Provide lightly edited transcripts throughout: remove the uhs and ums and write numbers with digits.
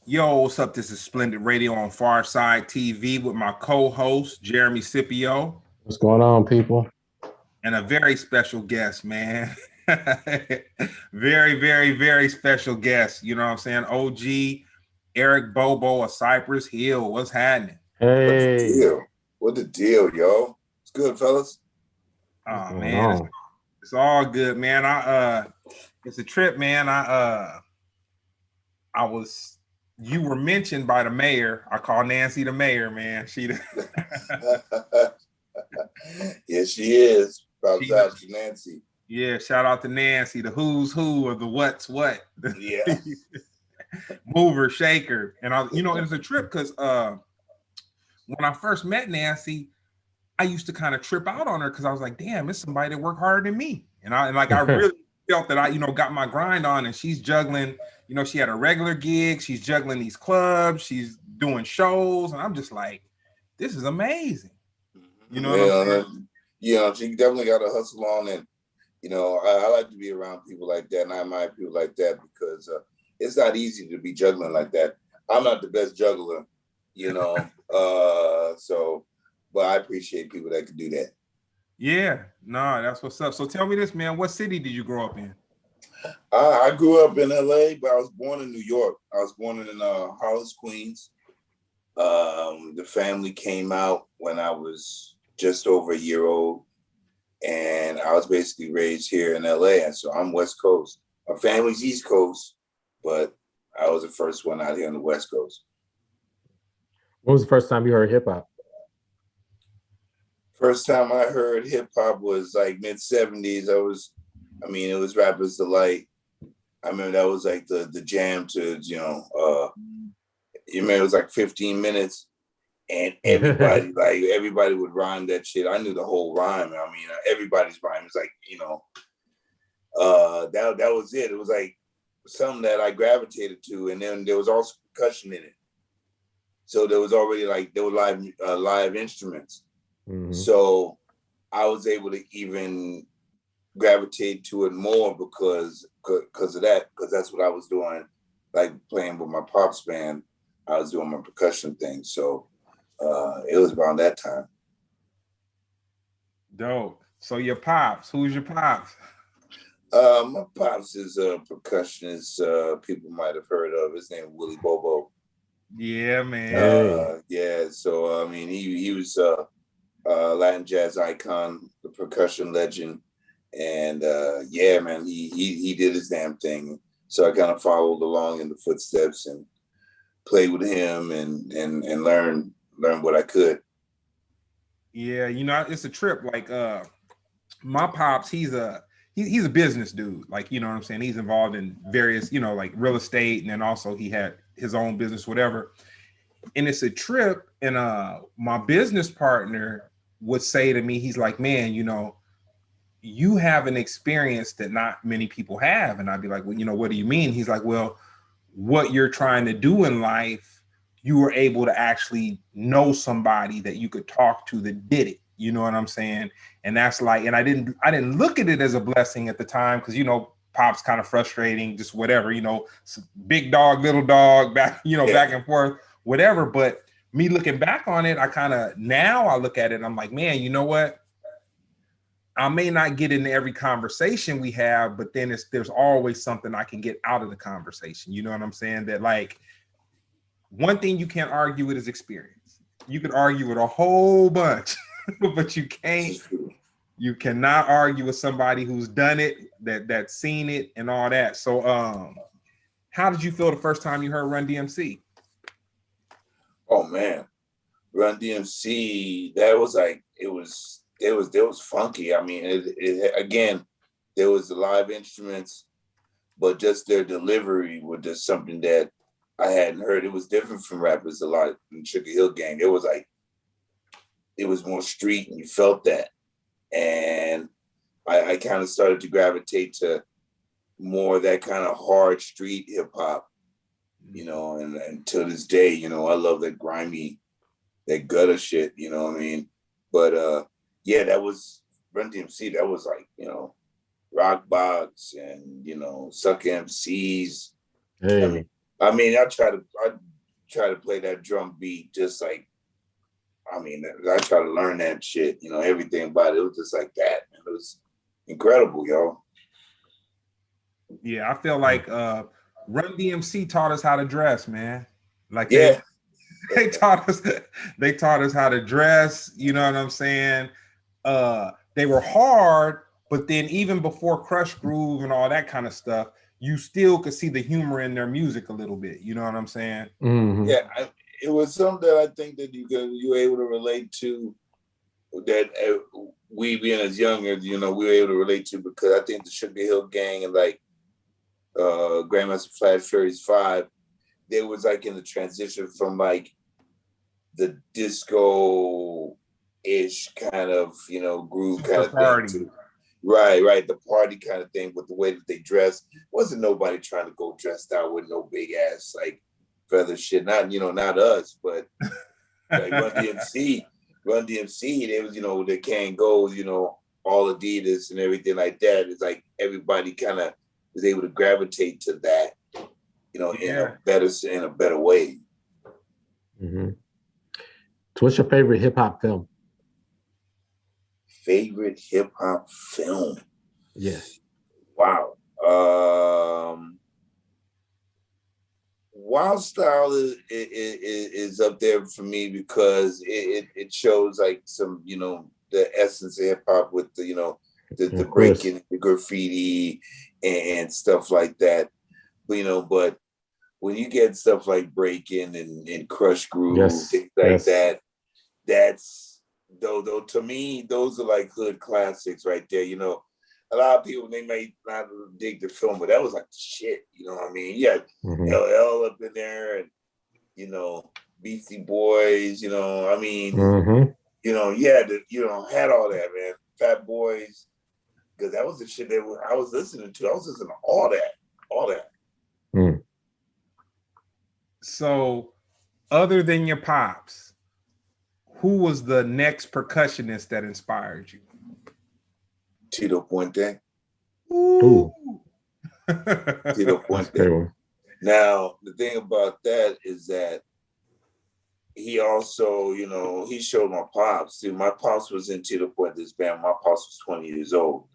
Yo, what's up? This is Splendid Radio on PharcydeTV with my co-host Jeremy Scipio What's going on, people? and a very special guest, man. Very special guest. You know what I'm saying? OG Eric Bobo of Cypress Hill. What's happening? What the Hey, deal? What the deal, yo? It's good, fellas. what's Oh going man, on? it's all good, man. It's a trip, man. I was you were mentioned by the mayor. I call Nancy the mayor, man. Yes, she is. Props She out to Nancy. Yeah, shout out to Nancy, the who's who of the what's what, Yeah. mover, shaker. And it's a trip because when I first met Nancy, I used to kind of trip out on her because I was like, damn, it's somebody that worked harder than me. I really felt that I got my grind on, and she's juggling, she had a regular gig, she's juggling these clubs, she's doing shows, and I'm just like, this is amazing. You know what I'm saying? She definitely got to hustle on, and I like to be around people like that, and I admire people like that because it's not easy to be juggling like that. I'm not the best juggler, but I appreciate people that can do that. Yeah, no, that's what's up. So tell me this, man, what city did you grow up in? I grew up in LA, but I was born in New York. I was born in Hollis, Queens. The family came out when I was just over a year old, and I was basically raised here in LA. And so I'm West Coast. My family's East Coast, but I was the first one out here on the West Coast. When was the first time you heard hip hop? First time I heard hip hop was like mid 70s. It was Rappers Delight. I remember that was like the jam to, it was like 15 minutes. And everybody would rhyme that shit. I knew the whole rhyme. I mean, everybody's rhyme is like, that was it. It was like something that I gravitated to, and then there was also percussion in it. So there was already there were live instruments. Mhm. So I was able to even gravitate to it more because of that, because that's what I was doing, like playing with my pops band. I was doing my percussion thing. So it was around that time. Dope. So your pops, who's your pops? My pops is a percussionist. People might have heard of. His name Willie Bobo. Yeah, man. Hey. Yeah. So I mean, he was Latin jazz icon, the percussion legend, and yeah, man, he did his damn thing. So I kind of followed along in the footsteps and played with him and learned what I could. Yeah, it's a trip. Like my pops, he's a business dude. Like, you know what I'm saying? He's involved in various, like real estate, and then also he had his own business, whatever. And it's a trip. And my business partner would say to me, he's like, man, you have an experience that not many people have. And I'd be like, well, what do you mean? He's like, well, what you're trying to do in life, you were able to actually know somebody that you could talk to that did it. You know what I'm saying? And that's like, and I didn't look at it as a blessing at the time because, pop's kind of frustrating, just whatever, big dog, little dog, back, back and forth, whatever. But me looking back on it, now I look at it and I'm like, man, you know what? I may not get into every conversation we have, but then there's always something I can get out of the conversation. You know what I'm saying? That like one thing you can't argue with is experience. You could argue with a whole bunch, but you cannot argue with somebody who's done it, that's seen it and all that. So how did you feel the first time you heard Run DMC? Oh man, Run DMC, that was like it was funky. I mean, again, there was the live instruments, but just their delivery was just something that I hadn't heard. It was different from rappers a lot in Sugar Hill Gang. It was more street, and you felt that. And I kind of started to gravitate to more of that kind of hard street hip hop, and to this day, I love that grimy, that gutter shit, you know what I mean? But yeah, that was Run DMC. That was like, Rock Box and, Suck MCs. I Hey. mean, I mean, I try to play that drum beat just like, I mean, I try to learn that shit, you know, everything about it. It was just like that. Man. It was incredible, yo. Yeah, I feel like Run DMC taught us how to dress, man. Like Yeah. they taught us how to dress, you know what I'm saying? They were hard, but then even before Crush Groove and all that kind of stuff, you still could see the humor in their music a little bit, you know what I'm saying? Mm-hmm. Yeah, it was something that I think that you were able to relate to, that we being as younger, you know, we were able to relate to, because I think the Sugar Hill Gang and like Grandmaster Flash Furious 5, they was like in the transition from like the disco-ish kind of, you know, groove kind of party thing to right, the party kind of thing, with the way that they dressed. Wasn't nobody trying to go dressed out with no big ass like feather shit. Not, you know, not us, but like Run DMC, they was, you know, the Kangos, you know, all Adidas and everything like that. It's like everybody kind of was able to gravitate to that, you know, in a better way. Mm-hmm. So what's your favorite hip hop film? Favorite hip hop film? Yes. Wow. Wild Style is up there for me, because it shows like some, you know, the essence of hip hop with the, you know, the breaking, the graffiti and stuff like that. But, you know, but when you get stuff like Breaking and Crush Groove, things like that, that's though to me, those are like hood classics right there. You know, a lot of people, they may not dig the film, but that was like the shit. You know what I mean? Yeah, LL up in there, and you know, Beastie Boys. You know, I mean, you know, you know, had all that, man. Fat Boys, because that was the shit that I was listening to. I was listening to all that. Mm. So, other than your pops, who was the next percussionist that inspired you? Tito Puente. Ooh. Tito Puente. Now, the thing about that is that he also, you know, he showed my pops. See, my pops was in Tito Puente's band. My pops was 20 years old.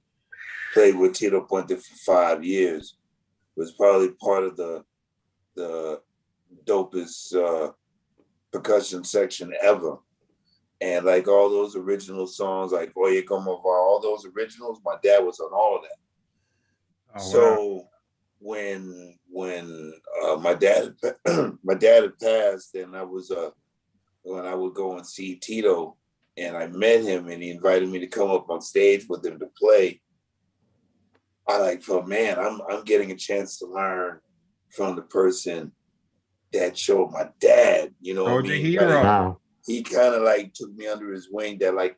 Played with Tito Puente for 5 years. Was probably part of the dopest percussion section ever. And like all those original songs, like Oye Como Va, all those originals, my dad was on all of that. Oh, so wow. when my dad had passed, and I was when I would go and see Tito, and I met him, and he invited me to come up on stage with him to play, I like felt, man, I'm getting a chance to learn from the person that showed my dad, you know what I mean? Hero. Like, Wow. He kind of like took me under his wing. That like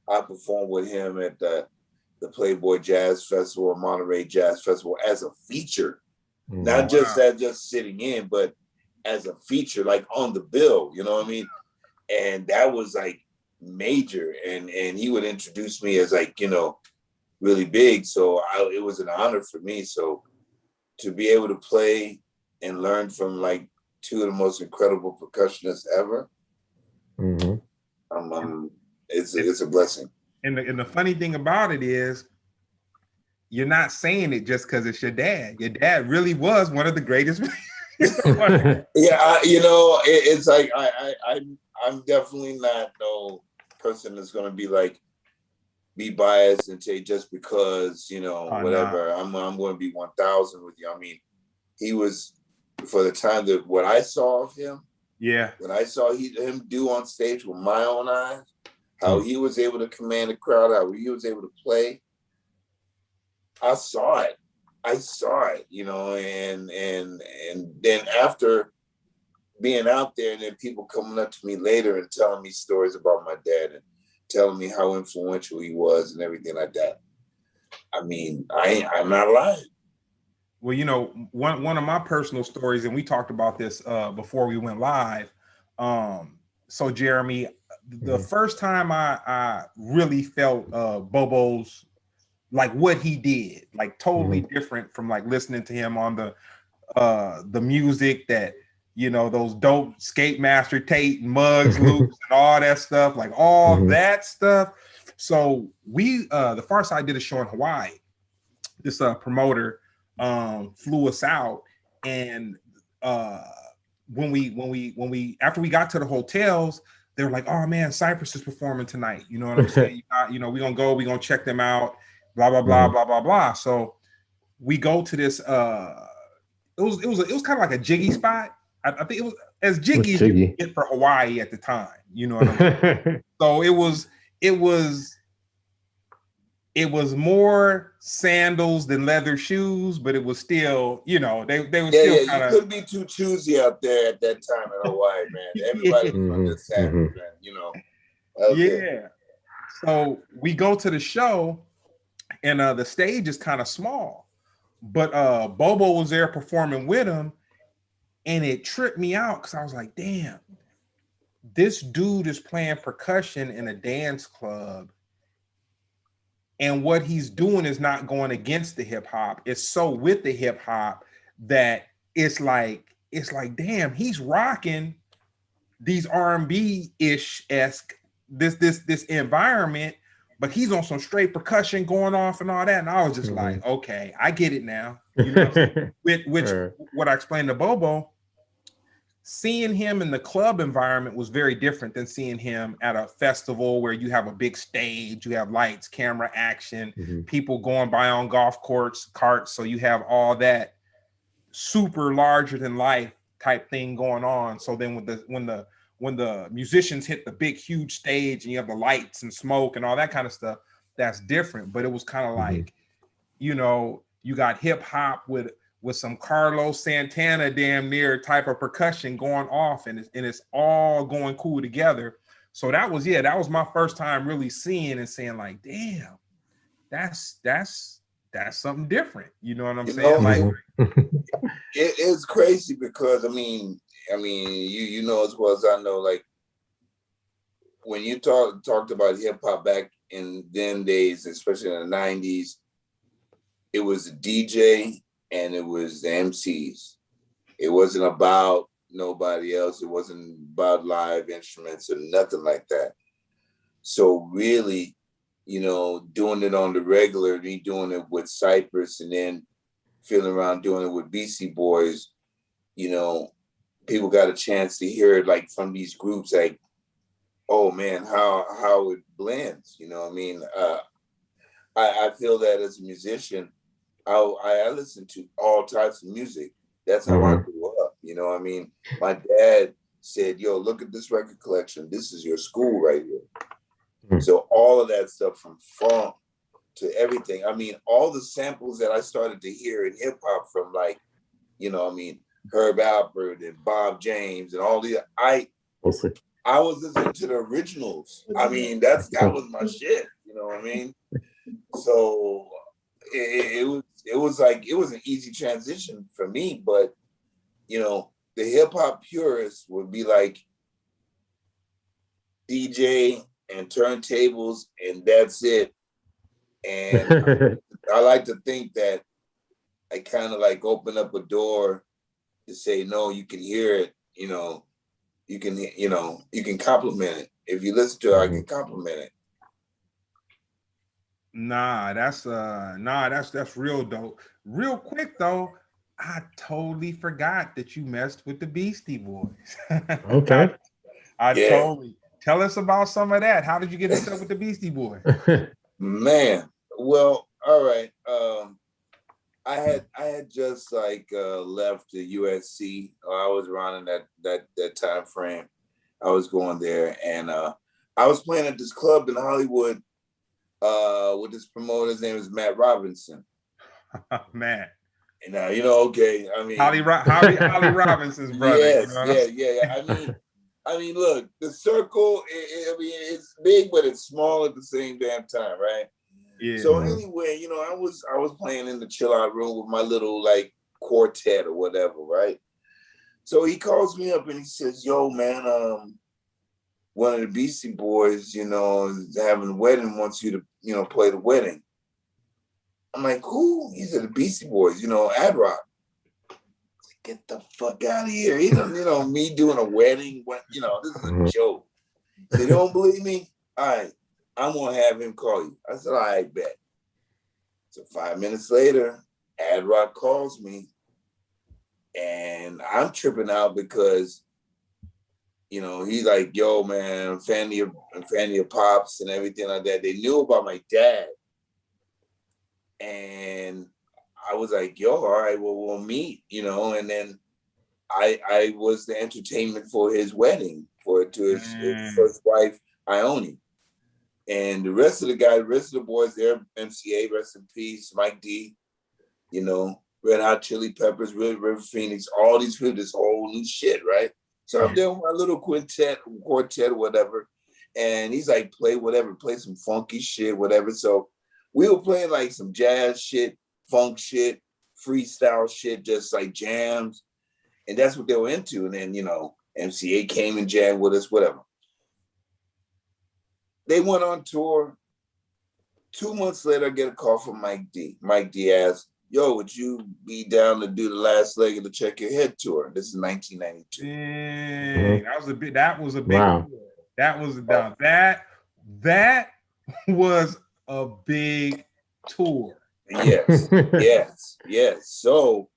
I performed with him at the Playboy Jazz Festival, Monterey Jazz Festival, as a feature, not just as just sitting in, but as a feature, like on the bill. You know what I mean? And that was like major. And he would introduce me as like, you know, really big. So it was an honor for me. So to be able to play and learn from like two of the most incredible percussionists ever. It's a blessing. And the funny thing about it is, you're not saying it just because it's your dad. Your dad really was one of the greatest. Yeah, you know, it's like I'm definitely not no person that's gonna be biased and say just because, you know, whatever. Nah. I'm going to be 1,000 with you. I mean, he was, for the time that what I saw of him. Yeah. When I saw him do on stage with my own eyes, how he was able to command the crowd, how he was able to play. I saw it, you know, and then after being out there, and then people coming up to me later and telling me stories about my dad and telling me how influential he was and everything like that. I mean, I'm not lying. Well, you know, one of my personal stories, and we talked about this before we went live. So Jeremy, the first time I really felt Bobo's, like what he did, like totally different from like listening to him on the the music that, you know, those dope Skate Master Tate and Muggs loops and all that stuff, like all that stuff. So we the Far Side did a show in Hawaii. This promoter flew us out, and when we after we got to the hotels, they were like, "Oh man, Cypress is performing tonight." You know what I'm saying? You know, we're gonna check them out. Blah blah blah blah blah blah. So we go to this. It was kind of like a jiggy spot. I think it was as jiggy as you could get for Hawaii at the time. You know what I'm saying? So it was more sandals than leather shoes, but it was still, you know, they were still kind of. You couldn't be too choosy out there at that time in Hawaii, man. Everybody was on the sandals, man. You know. Yeah. So we go to the show, and the stage is kind of small, but Bobo was there performing with him, and it tripped me out because I was like, damn, this dude is playing percussion in a dance club, and what he's doing is not going against the hip hop. It's so with the hip hop that it's like, damn, he's rocking these R&B-ish-esque this environment, but he's on some straight percussion going off and all that. And I was just like, okay, I get it now. You know what I'm saying? Which what I explained to Bobo, seeing him in the club environment was very different than seeing him at a festival where you have a big stage, you have lights, camera, action, people going by on golf carts. So you have all that super larger than life type thing going on. So then when the musicians hit the big, huge stage and you have the lights and smoke and all that kind of stuff, that's different. But it was kind of like, you know, you got hip hop with some Carlos Santana damn near type of percussion going off, and it's all going cool together. So that was my first time really seeing and saying like, damn, that's something different. You know what I'm saying? Like it's crazy because I mean, you know as well as I know, like when you talked about hip hop back in them days, especially in the 90s, it was a DJ and it was the MCs. It wasn't about nobody else. It wasn't about live instruments or nothing like that. So really, you know, doing it on the regular, me doing it with Cypress and then feeling around doing it with Beastie Boys, you know, people got a chance to hear it like from these groups, like, oh man, how it blends. You know what I mean? I feel that as a musician, I listen to all types of music. That's how I grew up. You know what I mean? My dad said, yo, look at this record collection. This is your school right here. So all of that stuff from funk to everything. I mean, all the samples that I started to hear in hip hop from like, you know, I mean, Herb Alpert and Bob James and all the, I was listening to the originals. I mean, that was my shit. You know what I mean? So it was like, it was an easy transition for me, but you know, the hip hop purists would be like DJ and turntables and that's it. And I like to think that I kind of like open up a door to say, no, you can hear it, you know, you can compliment it. If you listen to it, I can compliment it. Nah, that's real dope. Real quick though, I totally forgot that you messed with the Beastie Boys. Okay. I totally. Tell us about some of that. How did you get into with the Beastie Boys? Man, well, all right. I had just like left the USC. I was around in that time frame. I was going there, and I was playing at this club in Hollywood with this promoter. His name is Matt Robinson. Matt. And you know, okay. I mean, Holly Robinson's brother. Yeah. I mean, look, the circle. I mean, it's big, but it's small at the same damn time, right? Yeah. So anyway, you know, I was playing in the chill out room with my little like quartet or whatever, right? So he calls me up and he says, "Yo, man, one of the Beastie Boys, you know, is having a wedding, wants you to, you know, play the wedding." I'm like, "Who?" He said, "The Beastie Boys, you know, Ad Rock." get the fuck out of here. You know, me doing a wedding, this is a joke. They don't believe me? All right, I'm gonna have him call you. I said, all right, bet. So 5 minutes later, Ad Rock calls me, and I'm tripping out because, he's like, yo, man, I'm fan of your pops and everything like that. They knew about my dad. And I was like, yo, all right, well, we'll meet, and then I was the entertainment for his wedding, to his first wife, Ione. And the rest of the boys there, MCA, rest in peace, Mike D, Red Hot Chili Peppers, River Phoenix, all these people, this whole new shit, right? So I'm there with my little quartet, whatever. And he's like, play some funky shit, whatever. So we were playing like some jazz shit, funk shit, freestyle shit, just like jams. And that's what they were into. And then, MCA came and jammed with us, whatever. They went on tour. 2 months later, I get a call from Mike D. Mike D asked, yo, would you be down to do the last leg of the Check Your Head tour? This is 1992. Dang, that was a big wow. Tour. That was that was a big tour. Yes. So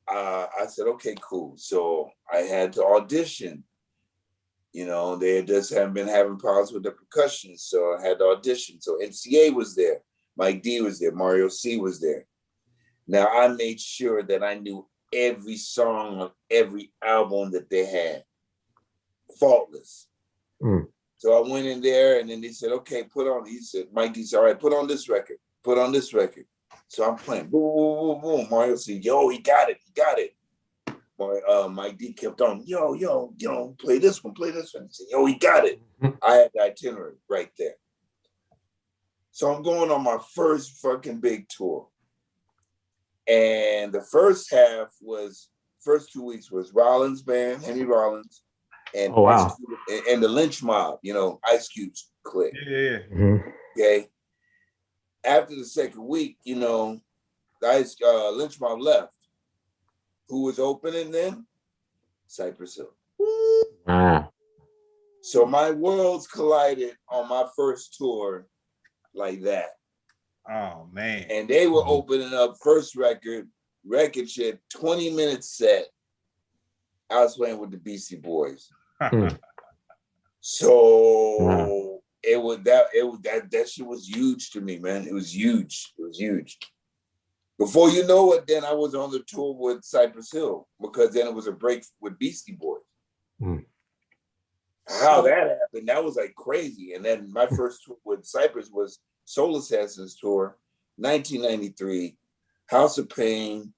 I said, okay, cool. So I had to audition. They just haven't been having problems with the percussion. So I had to audition. So MCA was there. Mike D was there. Mario C was there. Now I made sure that I knew every song on every album that they had. Faultless. Mm. So I went in there and then they said, okay, Mike D said, all right, put on this record. So I'm playing, boom, boom, boom, boom. Mario said, yo, he got it. Mike D kept on, yo, play this one. He said, yo, he got it. I had the itinerary right there. So I'm going on my first fucking big tour. And the first 2 weeks was Rollins Band, Henry Rollins, and and the Lynch Mob, Ice Cube's clique. Yeah. Mm-hmm. Okay. After the second week, the Lynch Mob left. Who was opening then? Cypress Hill. Wow. So my worlds collided on my first tour like that. Oh, man. And they were opening up first record shit, 20-minute set. I was playing with the Beastie Boys. So that shit was huge to me, man. It was huge. Before you know it, then I was on the tour with Cypress Hill because then it was a break with Beastie Boys. How that happened, that was like crazy. And then my first tour with Cypress was Soul Assassins tour, 1993, House of Pain,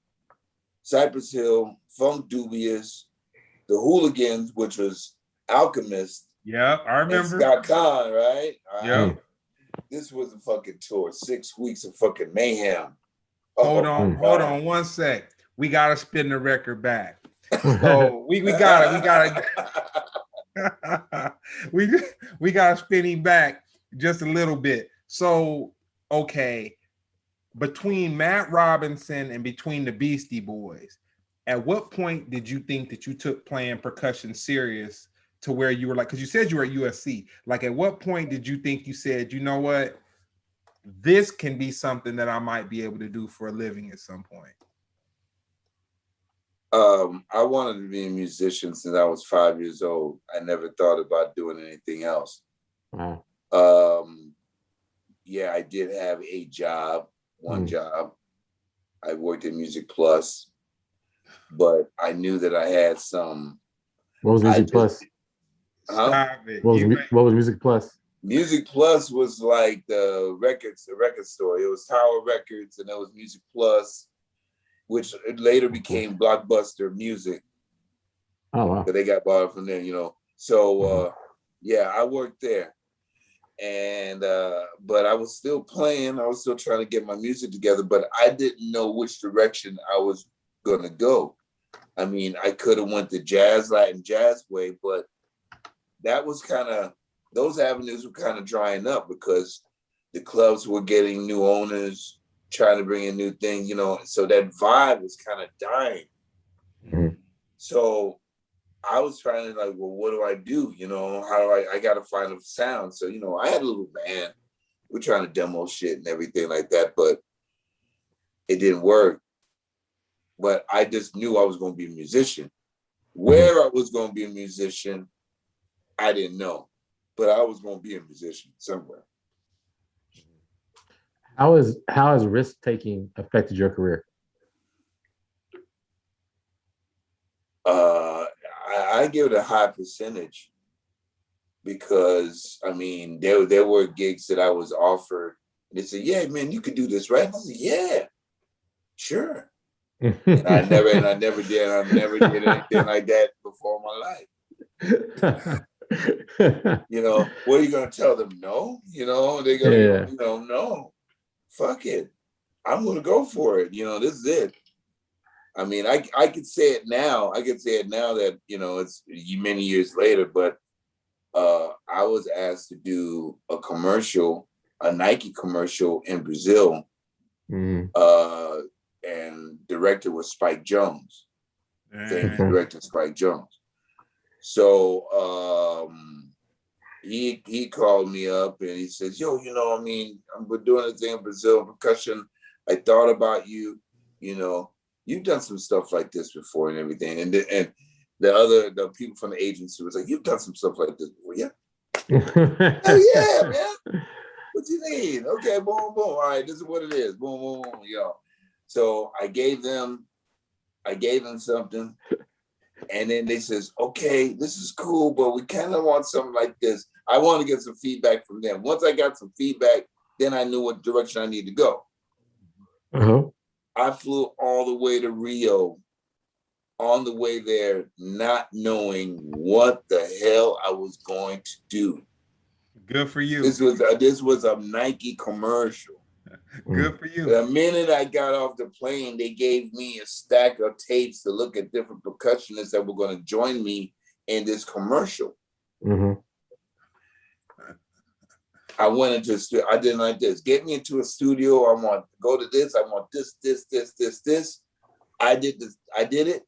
Cypress Hill, Funk Dubious, The Hooligans, which was Alchemist. Yeah, I remember. Scott Kahn, right? Yeah. This was a fucking tour, 6 weeks of fucking mayhem. Hold on 1 sec. We gotta spin the record back. So we gotta we gotta spin him back just a little bit. So okay, between Matt Robinson and between the Beastie Boys, at what point did you think that you took playing percussion serious to where you were like, because you said you were at USC, like at what point did you think you said, you know what, this can be something that I might be able to do for a living at some point? I wanted to be a musician since I was 5 years old. I never thought about doing anything else. Wow. Yeah, I did have a job, one job. I worked at Music Plus, but I knew that I had some. What was Music Plus? Stop it. What was Music Plus? Music Plus was like the record store. It was Tower Records, and there was Music Plus, which later became Blockbuster Music. Oh wow! But they got bought from there, So yeah, I worked there, and but I was still playing. I was still trying to get my music together, but I didn't know which direction I was gonna go. I mean, I could have went the Latin jazz way, but that was those avenues were kind of drying up because the clubs were getting new owners, trying to bring in new things, so that vibe was kind of dying. Mhm. So I was trying to like, well, what do I do? You know, how do I got to find a sound. So, you know, I had a little band. We're trying to demo shit and everything like that, but it didn't work. But I just knew I was going to be a musician. Where I was going to be a musician, I didn't know, but I was going to be a musician somewhere. How has risk taking affected your career? I give it a high percentage because I mean there were gigs that I was offered. And they said, "Yeah, man, you could do this, right?" And I said, "Yeah, sure." And I never did. I never did anything like that before in my life. You know, what are you gonna tell them? No, you know, they're gonna, you know, no, fuck it. I'm gonna go for it. You know, this is it. I mean, I could say it now. I could say it now that, you know, it's many years later, but I was asked to do a commercial, a Nike commercial in Brazil. And director was Spike Jones. Famous director Spike Jones. So he called me up and he says, "Yo, you know, I mean, we're doing a thing in Brazil, percussion. I thought about you, you know. You've done some stuff like this before and everything." And the people from the agency was like, "You've done some stuff like this before." Yeah. Hell yeah, man. What you need? Okay, boom, boom. All right, this is what it is. Boom, boom, boom. Yo. So I gave them something. And then they says, "Okay, this is cool, but we kind of want something like this." I want to get some feedback from them. Once I got some feedback, then I knew what direction I need to go. I flew all the way to Rio, on the way there, not knowing what the hell I was going to do. Good for you. This was a Nike commercial. Good for you. The minute I got off the plane, they gave me a stack of tapes to look at different percussionists that were going to join me in this commercial. I went into I didn't like this. Get me into a studio. I want to go to this. I want this. I did this. I did it.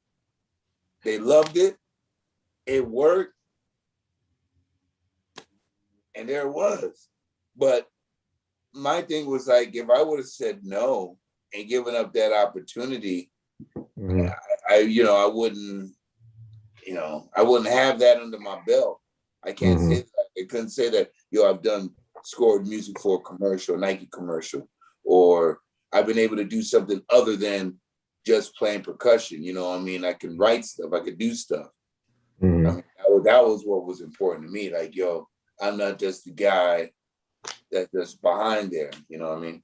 They loved it. It worked. And there it was. But my thing was like, if I would have said no and given up that opportunity, I wouldn't have that under my belt. I can't say that. I couldn't say that, I've scored music for a commercial, Nike commercial, or I've been able to do something other than just playing percussion. You know, I mean, I can write stuff, I could do stuff. I mean, that was what was important to me. Like, I'm not just the guy that's just behind there. You know what I mean?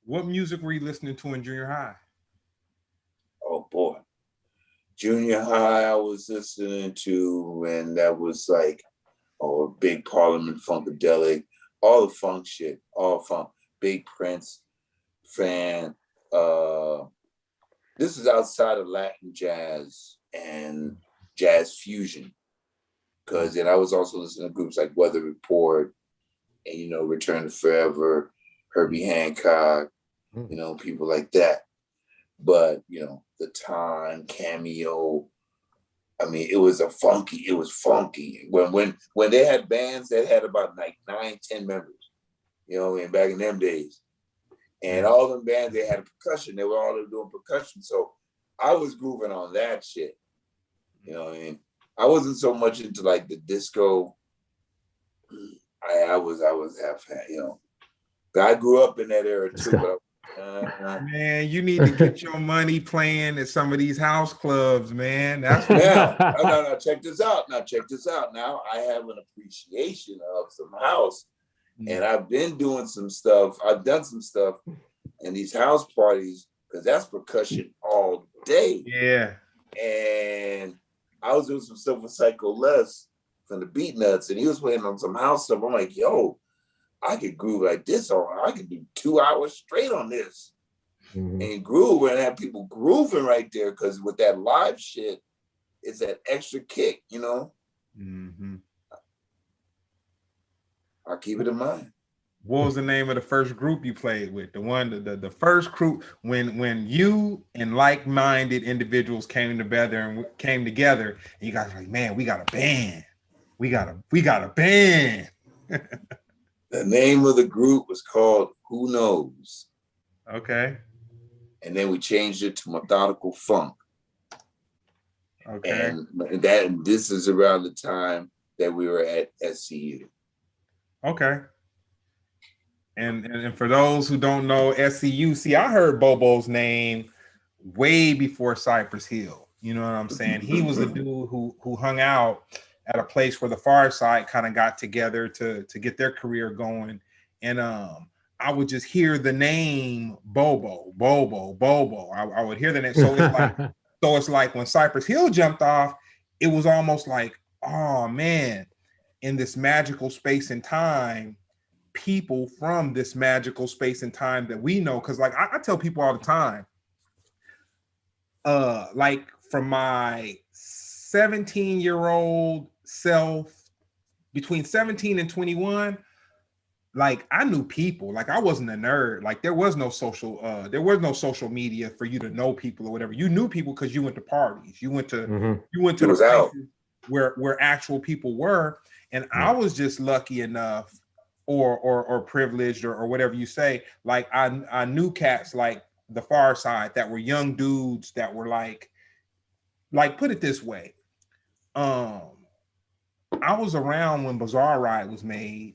What music were you listening to in junior high? Oh boy. Junior high, I was listening to, and that was like, Big Parliament, Funkadelic, all the funk shit, all funk. Big Prince fan. This is outside of Latin jazz and jazz fusion. Because then I was also listening to groups like Weather Report and, Return to Forever, Herbie Hancock, people like that. But, The Time, Cameo, I mean, it was funky. When they had bands that had about like 9-10 members, back in them days. And all them bands, they had percussion. They were all doing percussion. So I was grooving on that shit. You know what I mean? I wasn't so much into like the disco. I was half, I grew up in that era too, but man, you need to get your money playing at some of these house clubs, man. That's now. No, check this out. Now I have an appreciation of some house, and I've been doing some stuff. I've done some stuff in these house parties because that's percussion all day. Yeah. And I was doing some stuff with Psycho Les from the Beat Nuts, and he was playing on some house stuff. I'm like, yo, I could groove like this, or I could do 2 hours straight on this and groove and have people grooving right there. Because with that live shit, it's that extra kick, I'll keep it in mind. What was the name of the first group you played with? The one, the first group when you and like-minded individuals came together, and you guys were like, man, we got a band. We got a band. The name of the group was called Who Knows. Okay. And then we changed it to Methodical Funk. Okay. And this is around the time that we were at SCU. Okay. And for those who don't know SCU, see, I heard Bobo's name way before Cypress Hill. You know what I'm saying? He was a dude who hung out at a place where the Pharcyde kind of got together to get their career going. And I would just hear the name Bobo. I would hear the name. So it's like when Cypress Hill jumped off, it was almost like, oh man, in this magical space and time, people from this magical space and time that we know. Cause like I tell people all the time, like from my 17-year-old self, between 17 and 21, like I knew people. Like I wasn't a nerd. Like there was no social media for you to know people or whatever. You knew people because you went to parties. You went to the places where actual people were. And I was just lucky enough or privileged or whatever you say. Like I knew cats like the Pharcyde that were young dudes that were like put it this way. I was around when Bizarre Ride was made,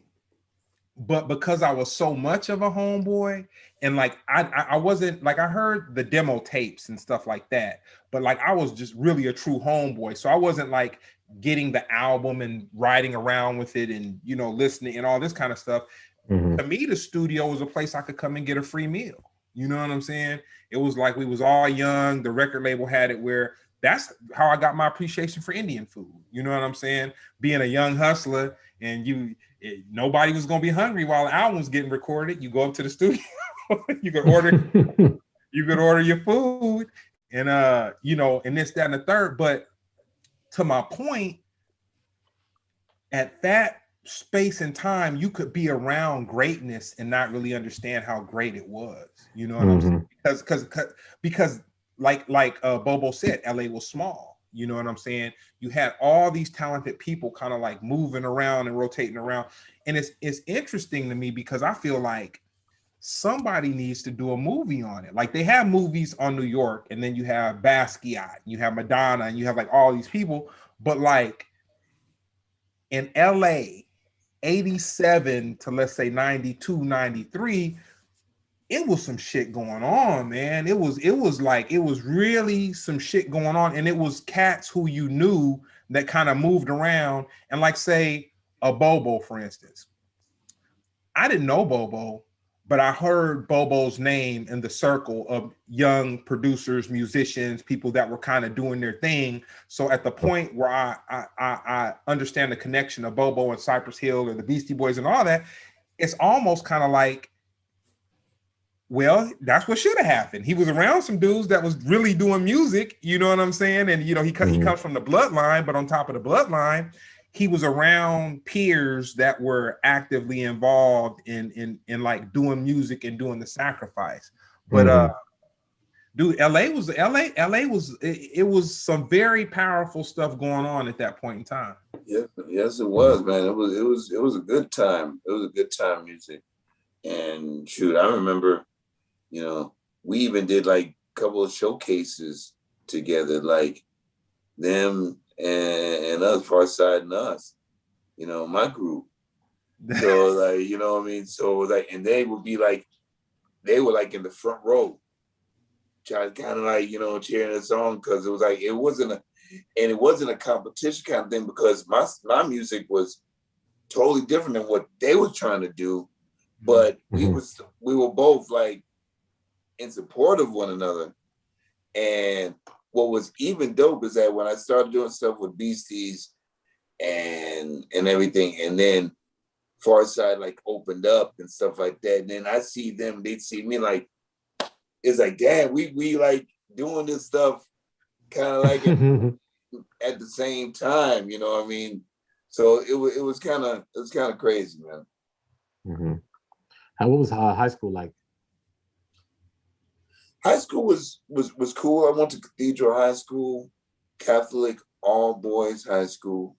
but because I was so much of a homeboy and like I wasn't like, I heard the demo tapes and stuff like that, but like I was just really a true homeboy. So I wasn't like getting the album and riding around with it and, you know, listening and all this kind of stuff. To me, the studio was a place I could come and get a free meal. You know what I'm saying? It was like we was all young. The record label had it where that's how I got my appreciation for Indian food. You know what I'm saying? Being a young hustler and nobody was going to be hungry while the album was getting recorded. You go up to the studio, you could order your food and, you know, and this, that, and the third. But to my point, at that space and time, you could be around greatness and not really understand how great it was. You know what I'm saying? Because like Bobo said, LA was small. You know what I'm saying? You had all these talented people kind of like moving around and rotating around. And it's interesting to me because I feel like somebody needs to do a movie on it. Like they have movies on New York, and then you have Basquiat, you have Madonna, and you have like all these people. But like in LA, 87 to let's say 92, 93, it was some shit going on, man. It was really some shit going on. And it was cats who you knew that kind of moved around. And like say a Bobo, for instance. I didn't know Bobo, but I heard Bobo's name in the circle of young producers, musicians, people that were kind of doing their thing. So at the point where I understand the connection of Bobo and Cypress Hill or the Beastie Boys and all that, it's almost kind of like, well, that's what should have happened. He was around some dudes that was really doing music, you know what I'm saying? And, you know, he comes from the bloodline, but on top of the bloodline, he was around peers that were actively involved in like doing music and doing the sacrifice. But dude, LA was it was some very powerful stuff going on at that point in time. Yes, it was, man. It was a good time. It was a good time music. And shoot, I remember, you know, we even did like a couple of showcases together, like them and us, Pharcyde and us, you know, my group. So like, you know what I mean? So like, and they were like in the front row, kind of like, you know, cheering us on, because it was like, it wasn't a competition kind of thing, because my music was totally different than what they were trying to do. But we were both like in support of one another. And what was even dope is that when I started doing stuff with Beasties and everything, and then Pharcyde like opened up and stuff like that, and then I see them, they'd see me, like, it's like, damn, we like doing this stuff kind of like at the same time, you know what I mean? So it was kind of crazy, man. What was high school like? High school was cool. I went to Cathedral High School, Catholic all boys high school.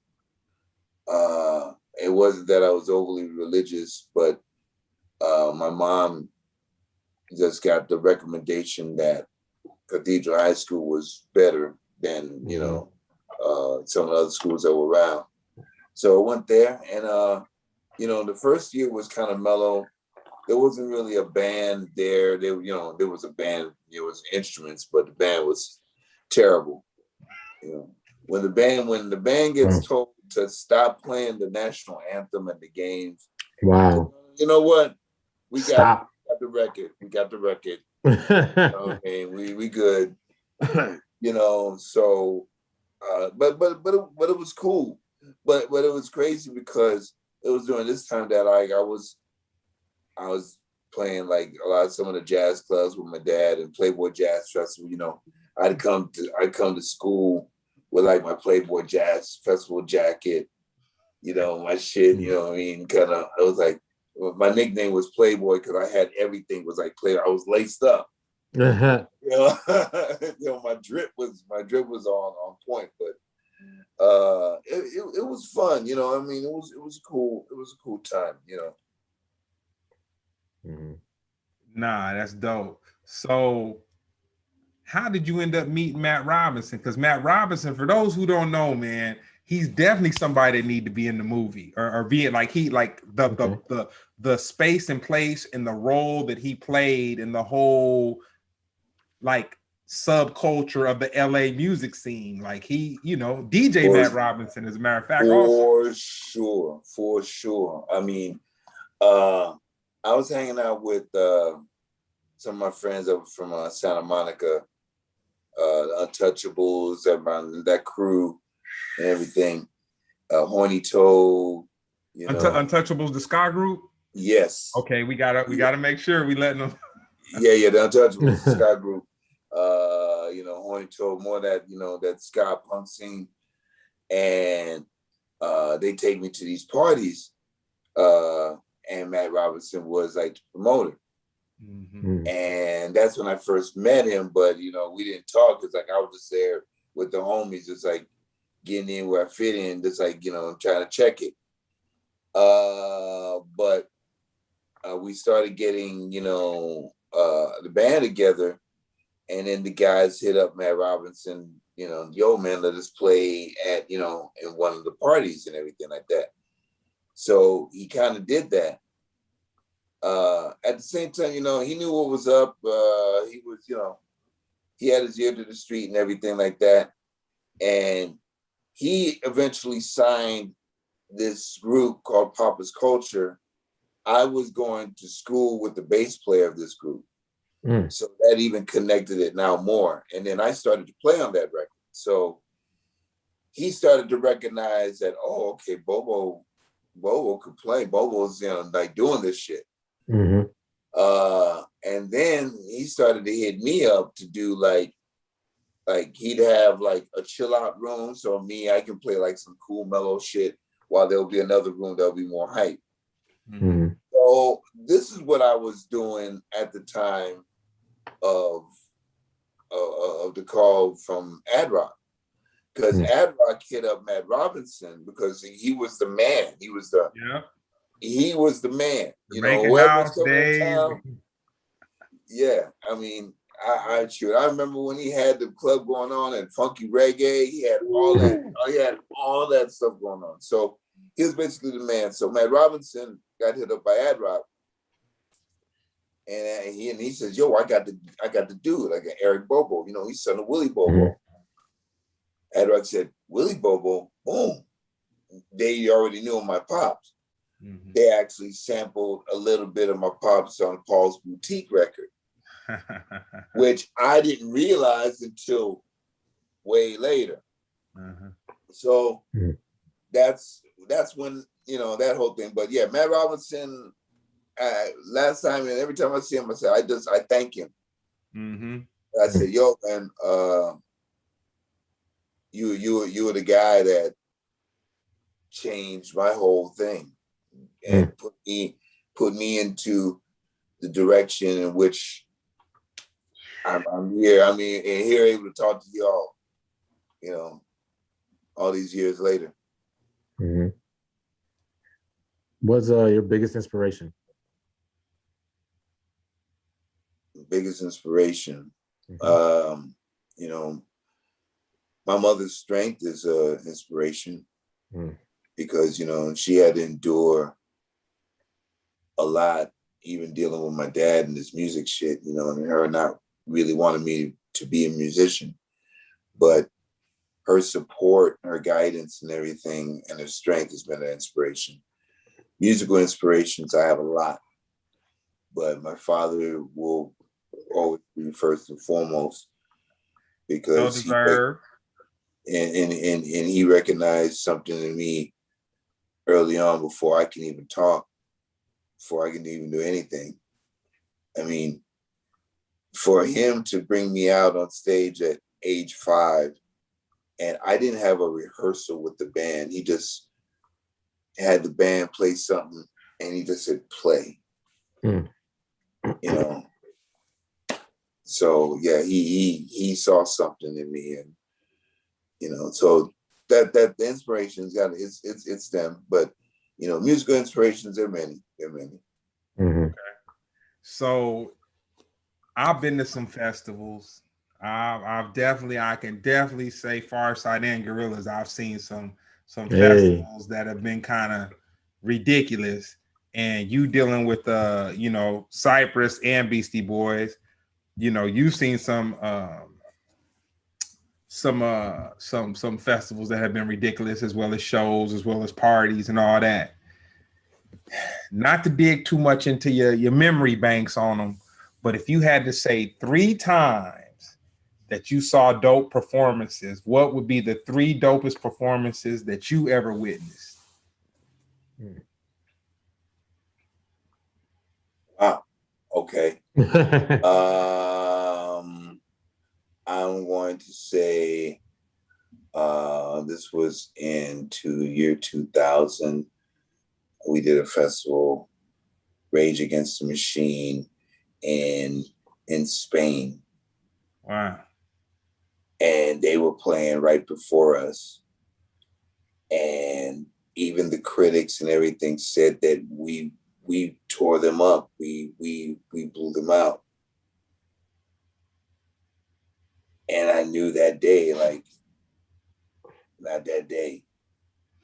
It wasn't that I was overly religious, but my mom just got the recommendation that Cathedral High School was better than, you know, some of the other schools that were around. So I went there, and you know, the first year was kind of mellow. There wasn't really a band there. There, you know, there was a band, there was instruments, but the band was terrible. You know, when the band gets told to stop playing the national anthem at the games, wow, you know what? We got the record. We got the record. Okay, we good. You know, so but it was cool. But it was crazy because it was during this time that like I was playing like some of the jazz clubs with my dad and Playboy Jazz Festival. You know, I'd come to school with like my Playboy Jazz Festival jacket, you know, my shit, you know what I mean? Kind of, I was like, my nickname was Playboy because I had everything was like Playboy. I was laced up. You know, you know, my drip was on point, but it was fun, you know. I mean, it was cool. It was a cool time, you know. Nah, that's dope. So how did you end up meeting Matt Robinson? Because Matt Robinson, for those who don't know, man, he's definitely somebody that need to be in the movie or being like the space and place and the role that he played in the whole like subculture of the LA music scene. Like he, you know, DJ Matt Robinson, as a matter of fact. For sure. I mean, I was hanging out with some of my friends over from Santa Monica, Untouchables, everybody, that crew and everything. Horny Toad, you know. Untouchables, the ska group? Yes. Okay, we gotta make sure we letting them. Yeah, the Untouchables, the ska group. You know, Horny Toad, more that, you know, that ska punk scene. And they take me to these parties. And Matt Robinson was like the promoter. And that's when I first met him, but you know, we didn't talk because like I was just there with the homies, just like getting in where I fit in, just like, you know, trying to check it. But we started getting, you know, the band together, and then the guys hit up Matt Robinson, you know, yo man, let us play at, you know, in one of the parties and everything like that. So he kind of did that. At the same time, you know, he knew what was up. He was, you know, he had his ear to the street and everything like that. And he eventually signed this group called Papa's Culture. I was going to school with the bass player of this group. So that even connected it now more. And then I started to play on that record. So he started to recognize that, oh, okay, Bobo could play. Bobo's, you know, like doing this shit. And then he started to hit me up to do like he'd have like a chill out room. So I can play like some cool mellow shit while there'll be another room that'll be more hype. So this is what I was doing at the time of the call from Ad Rock. Because Ad Rock hit up Matt Robinson because he was the man. He was the man. You know, whoever's coming in town. Yeah, I mean, I remember when he had the club going on and funky reggae. He had all that. He had all that stuff going on. So he was basically the man. So Matt Robinson got hit up by Ad Rock, and he says, "Yo, I got the dude, like Eric Bobo. You know, he's son of Willie Bobo." Ad Rock said, "Willie Bobo, boom." They already knew my pops. They actually sampled a little bit of my pops on Paul's Boutique record, which I didn't realize until way later. So that's when, you know, that whole thing. But yeah, Matt Robinson, last time and every time I see him, I say, I thank him. I said, yo, man, you were the guy that changed my whole thing and put me into the direction in which I'm here. I mean, and here able to talk to y'all, you know, all these years later. Mm-hmm. What's your biggest inspiration? Biggest inspiration, you know, my mother's strength is inspiration because, you know, she had to endure a lot, even dealing with my dad and this music shit, you know, and her not really wanting me to be a musician, but her support, her guidance and everything and her strength has been an inspiration. Musical inspirations, I have a lot, but my father will always be first and foremost because he recognized something in me early on before I can even talk, before I can even do anything. I mean, for him to bring me out on stage at age 5, and I didn't have a rehearsal with the band. He just had the band play something and he just said, play, you know? So yeah, he saw something in me, and you know, so that the inspiration's got it's them, but you know, musical inspirations, there are many. Okay. So I've been to some festivals. I can definitely say Pharcyde and Gorillas. I've seen some festivals that have been kind of ridiculous, and you dealing with you know, Cypress and Beastie Boys. You know, you've seen some festivals that have been ridiculous, as well as shows, as well as parties and all that. Not to dig too much into your memory banks on them, but if you had to say 3 times that you saw dope performances, what would be the 3 dopest performances that you ever witnessed? Wow. Okay. I'm going to say this was in year 2000. We did a festival, Rage Against the Machine, in Spain. Wow. And they were playing right before us. And even the critics and everything said that we tore them up. We blew them out. And I knew that day, like, not that day.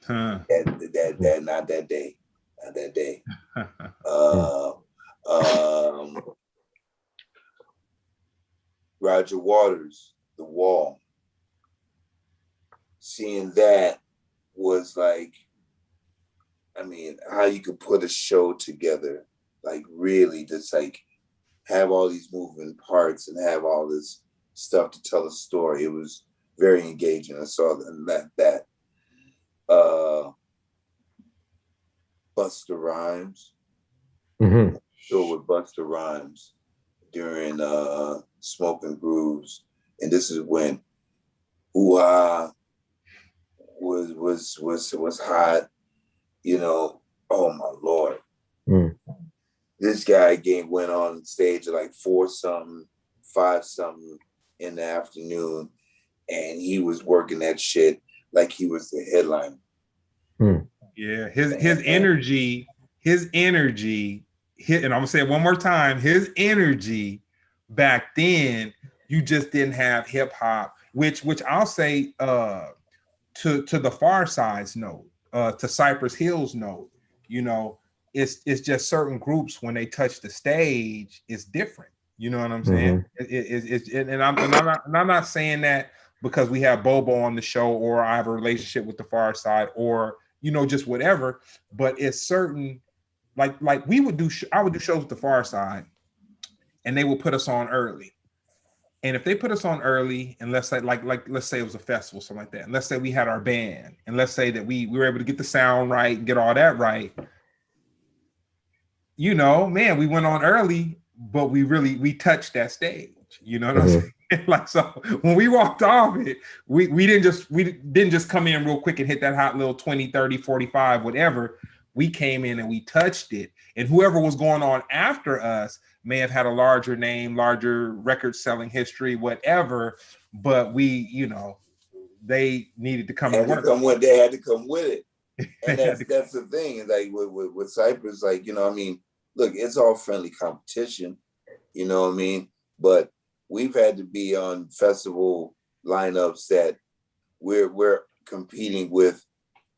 Not that day. Not that day. Roger Waters, The Wall. Seeing that was like, I mean, how you could put a show together, like really just like have all these moving parts and have all this stuff to tell a story. It was very engaging. I saw that. Busta Rhymes. Show with Busta Rhymes during Smoking Grooves, and this is when Ooh-Ah was hot. You know, oh my Lord. This guy went on stage at like 4-something, 5-something in the afternoon, and he was working that shit like he was the headliner. Yeah, his energy, and I'm gonna say it one more time, his energy back then, you just didn't have hip hop, which I'll say to the Pharcyde's note, to Cypress Hill's note, you know, it's just certain groups when they touch the stage, it's different. You know what I'm saying? And I'm not saying that because we have Bobo on the show or I have a relationship with the Pharcyde or you know just whatever, but it's certain like I would do shows with the Pharcyde, and they will put us on early. And if they put us on early, and let's say let's say it was a festival, something like that, and let's say we had our band, and let's say that we were able to get the sound right, get all that right, you know, man, we went on early, but we touched that stage. You know what I'm saying? Like, so when we walked off it, we didn't just come in real quick and hit that hot little 20, 30, 45, whatever. we came in and we touched it. And whoever was going on after us may have had a larger name, larger record selling history, whatever. But we, you know, they needed to come and work. They had to come with it. And that's the thing. Like with Cypress, like, you know what I mean? Look, it's all friendly competition, you know what I mean? But we've had to be on festival lineups that we're competing with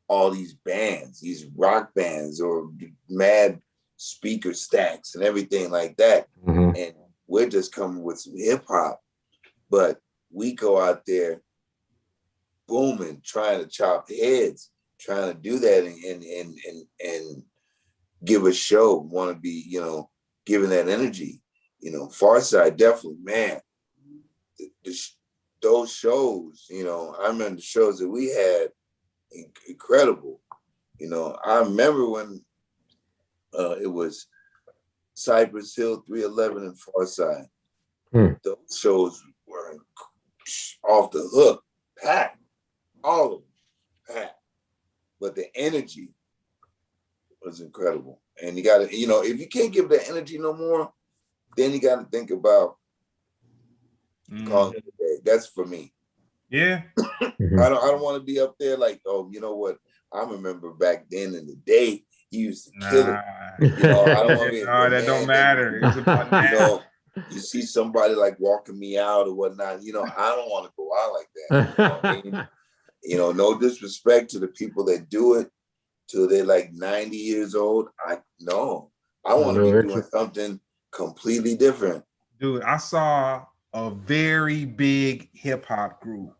all these bands, these rock bands or mad speaker stacks and everything like that. Mm-hmm. And we're just coming with some hip hop, but we go out there booming, trying to chop heads, trying to do that and give a show, want to be, you know, giving that energy. You know, Pharcyde definitely, man, those shows, you know, I remember the shows that we had, incredible. You know, I remember when it was Cypress Hill, 311, and Pharcyde. Those shows were off the hook, packed, all of them packed. But the energy was incredible. And you gotta, you know, if you can't give that energy no more, then you gotta think about calling it a day. That's for me. Yeah. I don't want to be up there like, oh, you know what? I remember back then in the day, you used to kill it. You know, I don't want to be. That don't matter. It's about that. You know, you see somebody like walking me out or whatnot. You know, I don't want to go out like that. You know what I mean? You know, no disrespect to the people that do it till they're like 90 years old. I want to be doing something completely different. Dude, I saw a very big hip hop group,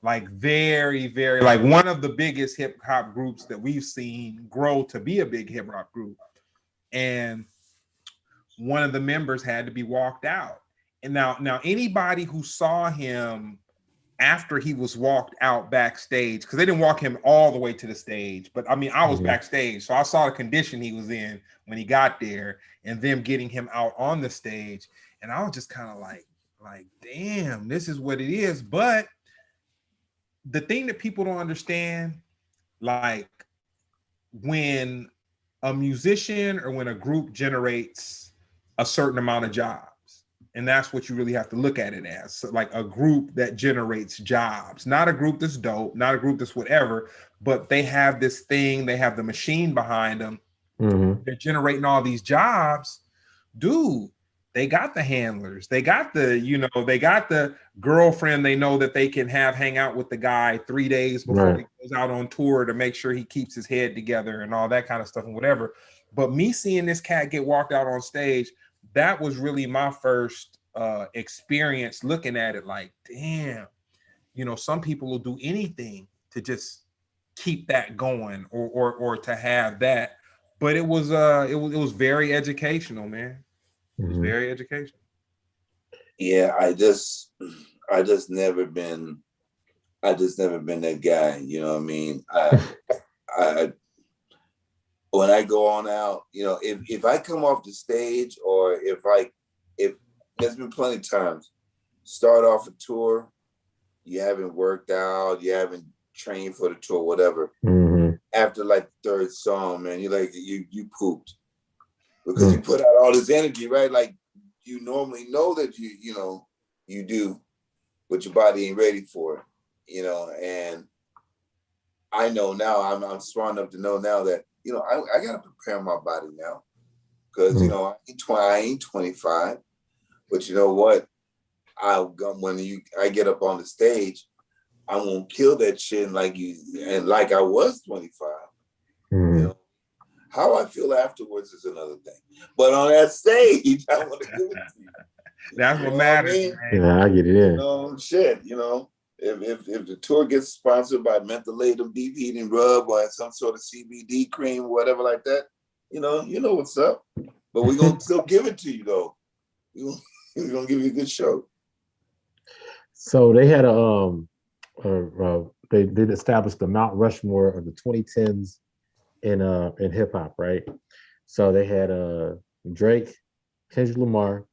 like very, very, like one of the biggest hip hop groups that we've seen grow to be a big hip hop group. And one of the members had to be walked out. And now anybody who saw him after he was walked out backstage, because they didn't walk him all the way to the stage, but I mean, I was backstage, so I saw the condition he was in when he got there and them getting him out on the stage. And I was just kind of like, damn, this is what it is. But the thing that people don't understand, like when a musician or when a group generates a certain amount of jobs, and that's what you really have to look at it as. So like a group that generates jobs, not a group that's dope, not a group that's whatever, but they have this thing, they have the machine behind them. They're generating all these jobs. Dude, they got the handlers, they got the, you know, they got the girlfriend they know that they can have hang out with the guy 3 days before he goes out on tour to make sure he keeps his head together and all that kind of stuff and whatever. But me seeing this cat get walked out on stage, that was really my first experience looking at it like, damn, you know, some people will do anything to just keep that going or to have that. But it was very educational, man. It was very educational. Yeah, I just never been that guy, you know what I mean? I when I go on out, you know, if I come off the stage or if there's been plenty of times, start off a tour, you haven't worked out, you haven't trained for the tour, whatever. After like the third song, man, you're like, you pooped. Because you put out all this energy, right? Like you normally know that you do, but your body ain't ready for it, you know. And I know now, I'm smart enough to know now that, you know, I gotta prepare my body now, because you know I ain't 25, but you know what? When I get up on the stage, I won't kill that shit like I was 25. You know, how I feel afterwards is another thing. But on that stage, I want to give it to you. That's what matters. I mean? Yeah, I get it in. You know, shit. You know, if the tour gets sponsored by mentholatum deep heating rub or some sort of CBD cream, or whatever like that, you know what's up. But we're gonna still give it to you though. We're gonna give you a good show. So they had they did establish the Mount Rushmore of the 2010s in hip hop, right? So they had Drake, Kendrick Lamar,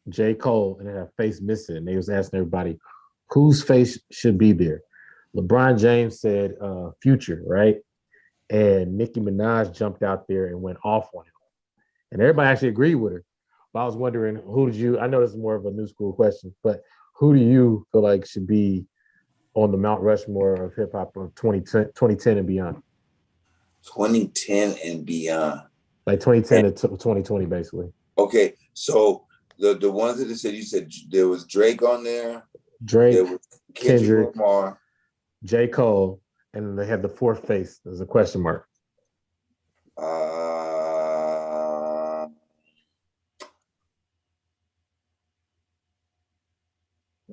J. Cole, and they had Face Missing. And they was asking everybody whose face should be there. LeBron James said Future, right? and Nicki Minaj jumped out there and went off on him. And everybody actually agreed with her. But I was wondering, I know this is more of a new school question, but who do you feel like should be on the Mount Rushmore of hip hop of 2010 and beyond? 2010 and beyond. Like 2010 to 2020, basically. Okay, so the ones that you said there was Drake on there. Drake, there was Kendrick Lamar, J. Cole, and they had the fourth face. There's a question mark.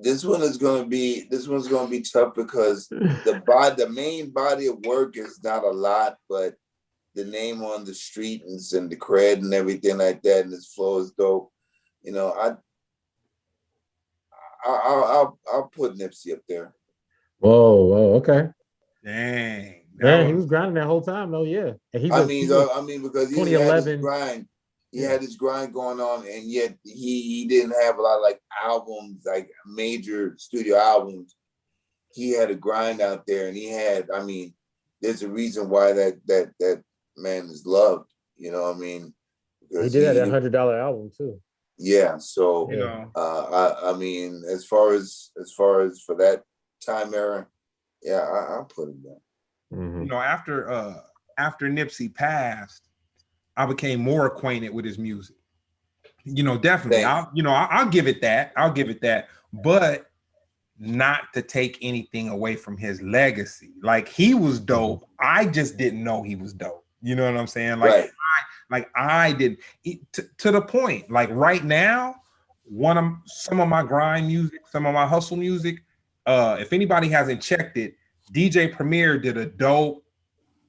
This one's gonna be tough because the main body of work is not a lot, but the name on the street and the cred and everything like that, and his flow is dope. You know, I'll put Nipsey up there. Whoa, okay. Dang. Yeah, he was grinding that whole time, though. Yeah, and I mean, because he 2011 had his grind. He had his grind going on, and yet he didn't have a lot of like albums, like major studio albums. He had a grind out there, and he had. I mean, there's a reason why that man is loved. You know what I mean? He did have that $100 album too. Yeah. So you know, I mean, as far as for that time era, yeah, I'll put him there. You know, after Nipsey passed, I became more acquainted with his music. You know, definitely. I'll give it that. I'll give it that. But not to take anything away from his legacy. Like, he was dope. I just didn't know he was dope. You know what I'm saying? Like, I did to the point. Like right now, some of my grind music, some of my hustle music. If anybody hasn't checked it, DJ Premier did a dope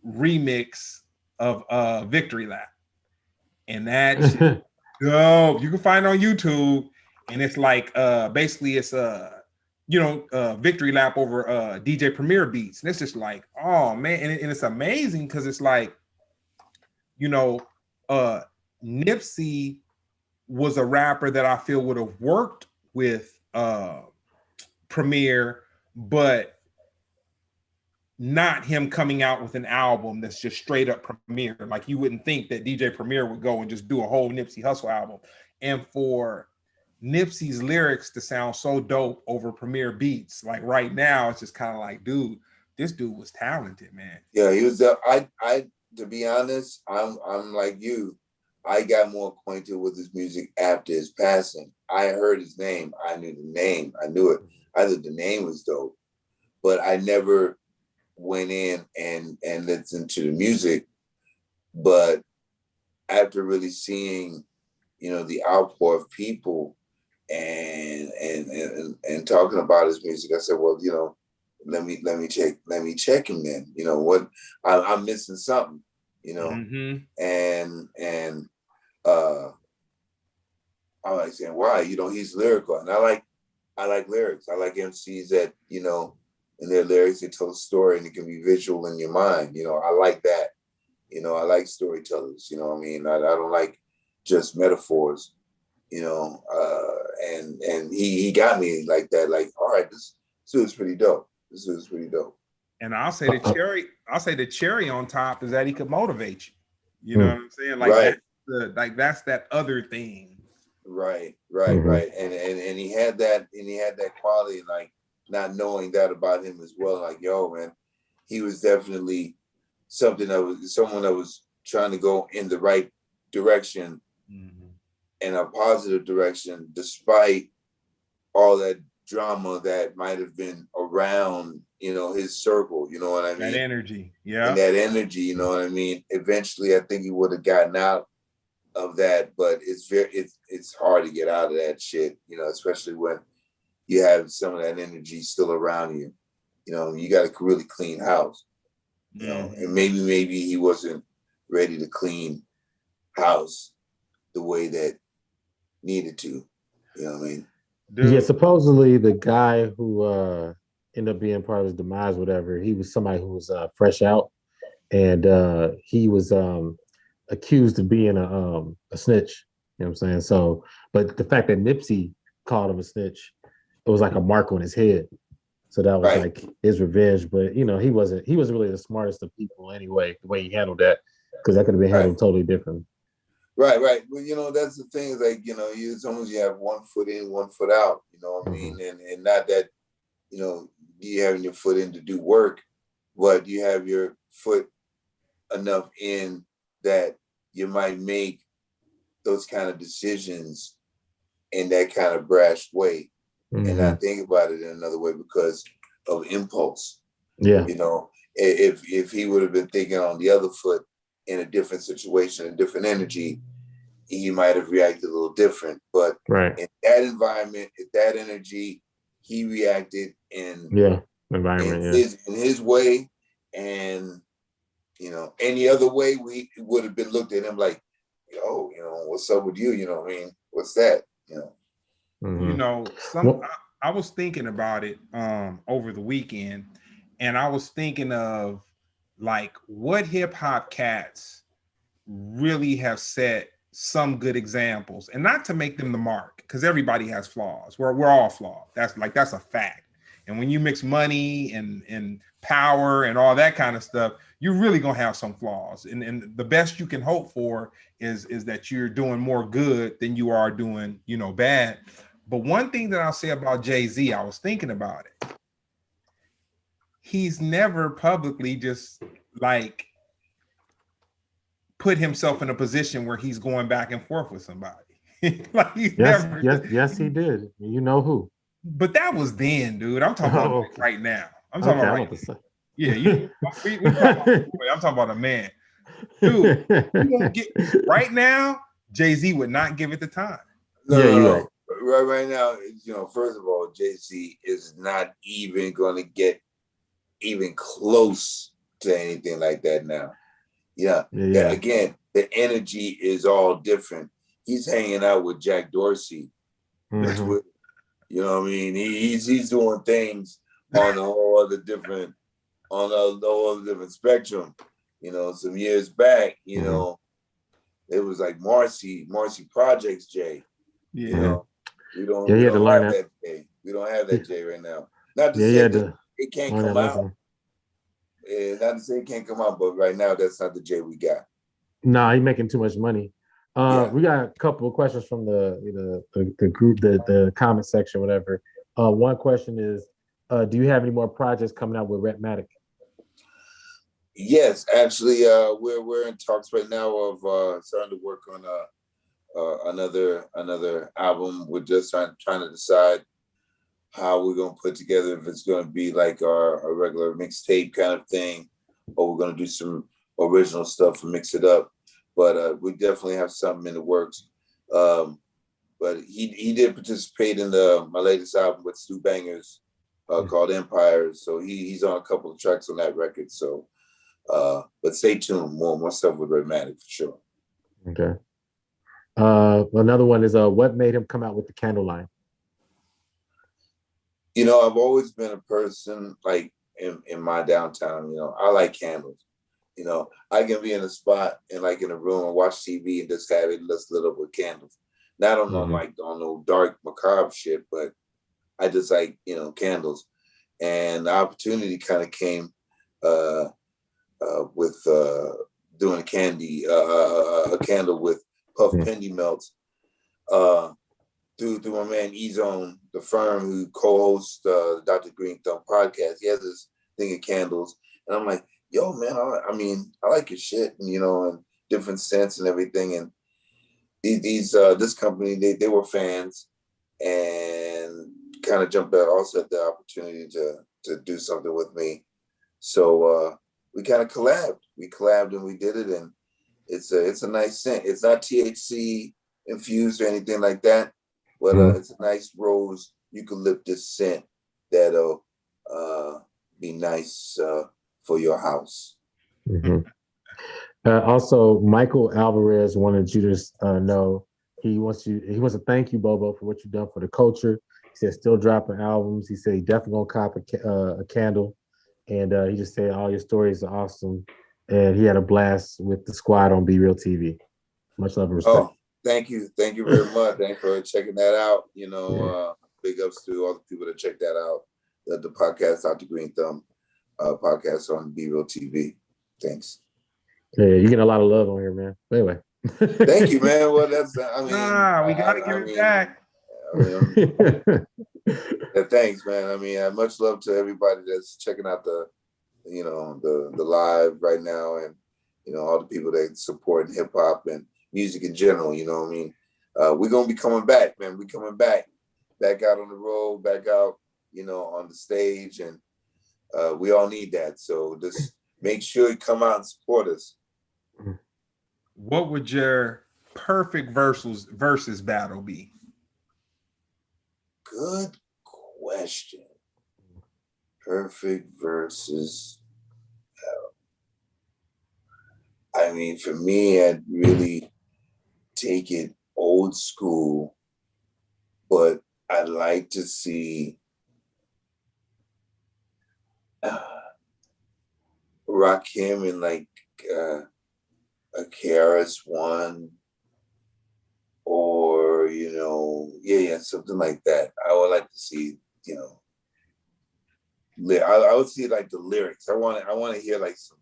remix of Victory Lap. And that's dope. You can find it on YouTube, and it's like basically it's Victory Lap over DJ Premier beats. And it's just like, oh man, and it's amazing because it's like, Nipsey was a rapper that I feel would have worked with Premier, but not him coming out with an album that's just straight up Premier. Like, you wouldn't think that DJ Premier would go and just do a whole Nipsey Hussle album. And for Nipsey's lyrics to sound so dope over Premier beats, like right now, it's just kind of like, dude, this dude was talented, man. Yeah, he was. To be honest, I'm like you. I got more acquainted with his music after his passing. I heard his name. I knew the name. I knew it. I thought the name was dope, but I never went in and listened to the music. But after really seeing, the outpour of people and talking about his music, I said, well, let me check him then. What I'm missing something, and I like saying, why? He's lyrical, and I like lyrics. I like MCs that, in their lyrics, they tell a story and it can be visual in your mind. I like that. I like storytellers. I mean, I don't like just metaphors. And he got me like that. Like, all right, this dude's pretty dope. This is pretty dope. And I'll say the cherry on top is that he could motivate you. You know what I'm saying? Like, that's that other thing. Right. And he had that quality, like, not knowing that about him as well. Like, yo, man, he was definitely someone that was trying to go in the right direction, in a positive direction, despite all that drama that might have been around, his circle. You know what I mean? That energy, yeah. And that energy, you know what I mean? Eventually, I think he would have gotten out of that, but it's hard to get out of that shit, especially when you have some of that energy still around you. You got a really clean house, and maybe he wasn't ready to clean house the way that needed to. You know what I mean? Dude. Yeah, supposedly the guy who ended up being part of his demise, whatever, he was somebody who was fresh out, and he was accused of being a snitch. You know what I'm saying? So, but the fact that Nipsey called him a snitch, it was like a mark on his head. So that was like his revenge. But you know, he wasn't really the smartest of people anyway, the way he handled that, because that could have been handled totally different. Right. Well, you know, that's the thing, like, you know, it's almost you have 1 foot in, 1 foot out, you know what I mean? And not that, you know, you having your foot in to do work, but you have your foot enough in that you might make those kind of decisions in that kind of brash way and not think about it in another way because of impulse. Yeah. You know, if he would have been thinking on the other foot in a different situation, a different energy, he might have reacted a little different. But in that environment, in that energy, he reacted in his way. And, you know, any other way, we would have been looked at him like, yo, you know, what's up with you? You know what I mean? What's that? You know? You know, I was thinking about it over the weekend, and I was thinking of like what hip hop cats really have set some good examples, and not to make them the mark, because everybody has flaws. We're all flawed. That's a fact. And when you mix money and power and all that kind of stuff, you're really gonna have some flaws. And the best you can hope for is that you're doing more good than you are doing, you know, bad. But one thing that I'll say about Jay-Z, I was thinking about it. He's never publicly just like put himself in a position where he's going back and forth with somebody. Like yes, he did. You know who? But that was then, dude. I'm talking about like right now. I'm talking about right now. Yeah, we I'm talking about a man. Dude, you won't get right now, Jay-Z would not give it the time. No. Right now, you know, first of all, Jay-Z is not even going to get even close to anything like that now. Yeah. Again, the energy is all different. He's hanging out with Jack Dorsey. You know what I mean? He's doing things on a whole other different spectrum. You know, some years back, you know, it was like Marcy Projects Jay. You know, we don't have that Jay. We don't have that Jay right now. Not to say that it can't come out. Not to say it can't come out, but right now that's not the Jay we got. No, he's making too much money. We got a couple of questions from the group, the comment section, whatever. One question is, do you have any more projects coming out with Rhetmatic? Yes, actually, we're in talks right now of starting to work on another album. We're just trying to decide how we're gonna put together, if it's gonna be like our regular mixtape kind of thing, or we're gonna do some original stuff and mix it up. But we definitely have something in the works. But he did participate in my latest album with Stu Bangers called Empire. So he's on a couple of tracks on that record. So but stay tuned, more stuff with Rhetmatic for sure. Okay. Another one is what made him come out with the candle line? You know, I've always been a person like in my downtown, you know, I like candles. You know, I can be in a spot and like in a room and watch TV and just have it just lit up with candles. Now I don't know, like on no dark macabre shit, but I just like, you know, candles. And the opportunity kind of came with doing a candle with Puff Pendy Melts through my man E-Zone, the firm who co-hosts the Dr. Green Thumb podcast. He has this thing of candles, and I'm like, yo, man, I mean, I like your shit, and you know, and different scents and everything. And this company, they were fans, and kind of jumped out also at the opportunity to do something with me. So we kind of collabed. We collabed and we did it, and it's a nice scent. It's not THC infused or anything like that, but it's a nice rose eucalyptus scent that'll be nice for your house. Also, Michael Alvarez wanted you to know he wants to thank you, Bobo, for what you've done for the culture. He said still dropping albums. He said he definitely gonna cop a candle, and he just said all your stories are awesome, and he had a blast with the squad on Be Real TV. Much love and respect. Oh, thank you very much. Thanks for checking that out. You know, big ups to all the people that check that out. the podcast, Dr. Green Thumb podcast on Be Real TV. Thanks. Yeah, you get a lot of love on here, man. But anyway. Thank you, man. Well, that's, I mean. We got to give it back. Thanks, man. I mean, much love to everybody that's checking out the live right now, and all the people that support hip hop and music in general. You know what I mean? We're gonna be coming back, man. We're coming back out on the road, back out, on the stage, and we all need that. So just make sure you come out and support us. What would your perfect versus battle be? Good question. Perfect versus battle. I mean, for me, I'd really take it old school, but I'd like to see Rakim in like a KRS-One, or something like that. I would like to see, I would see like the lyrics. I want to hear like some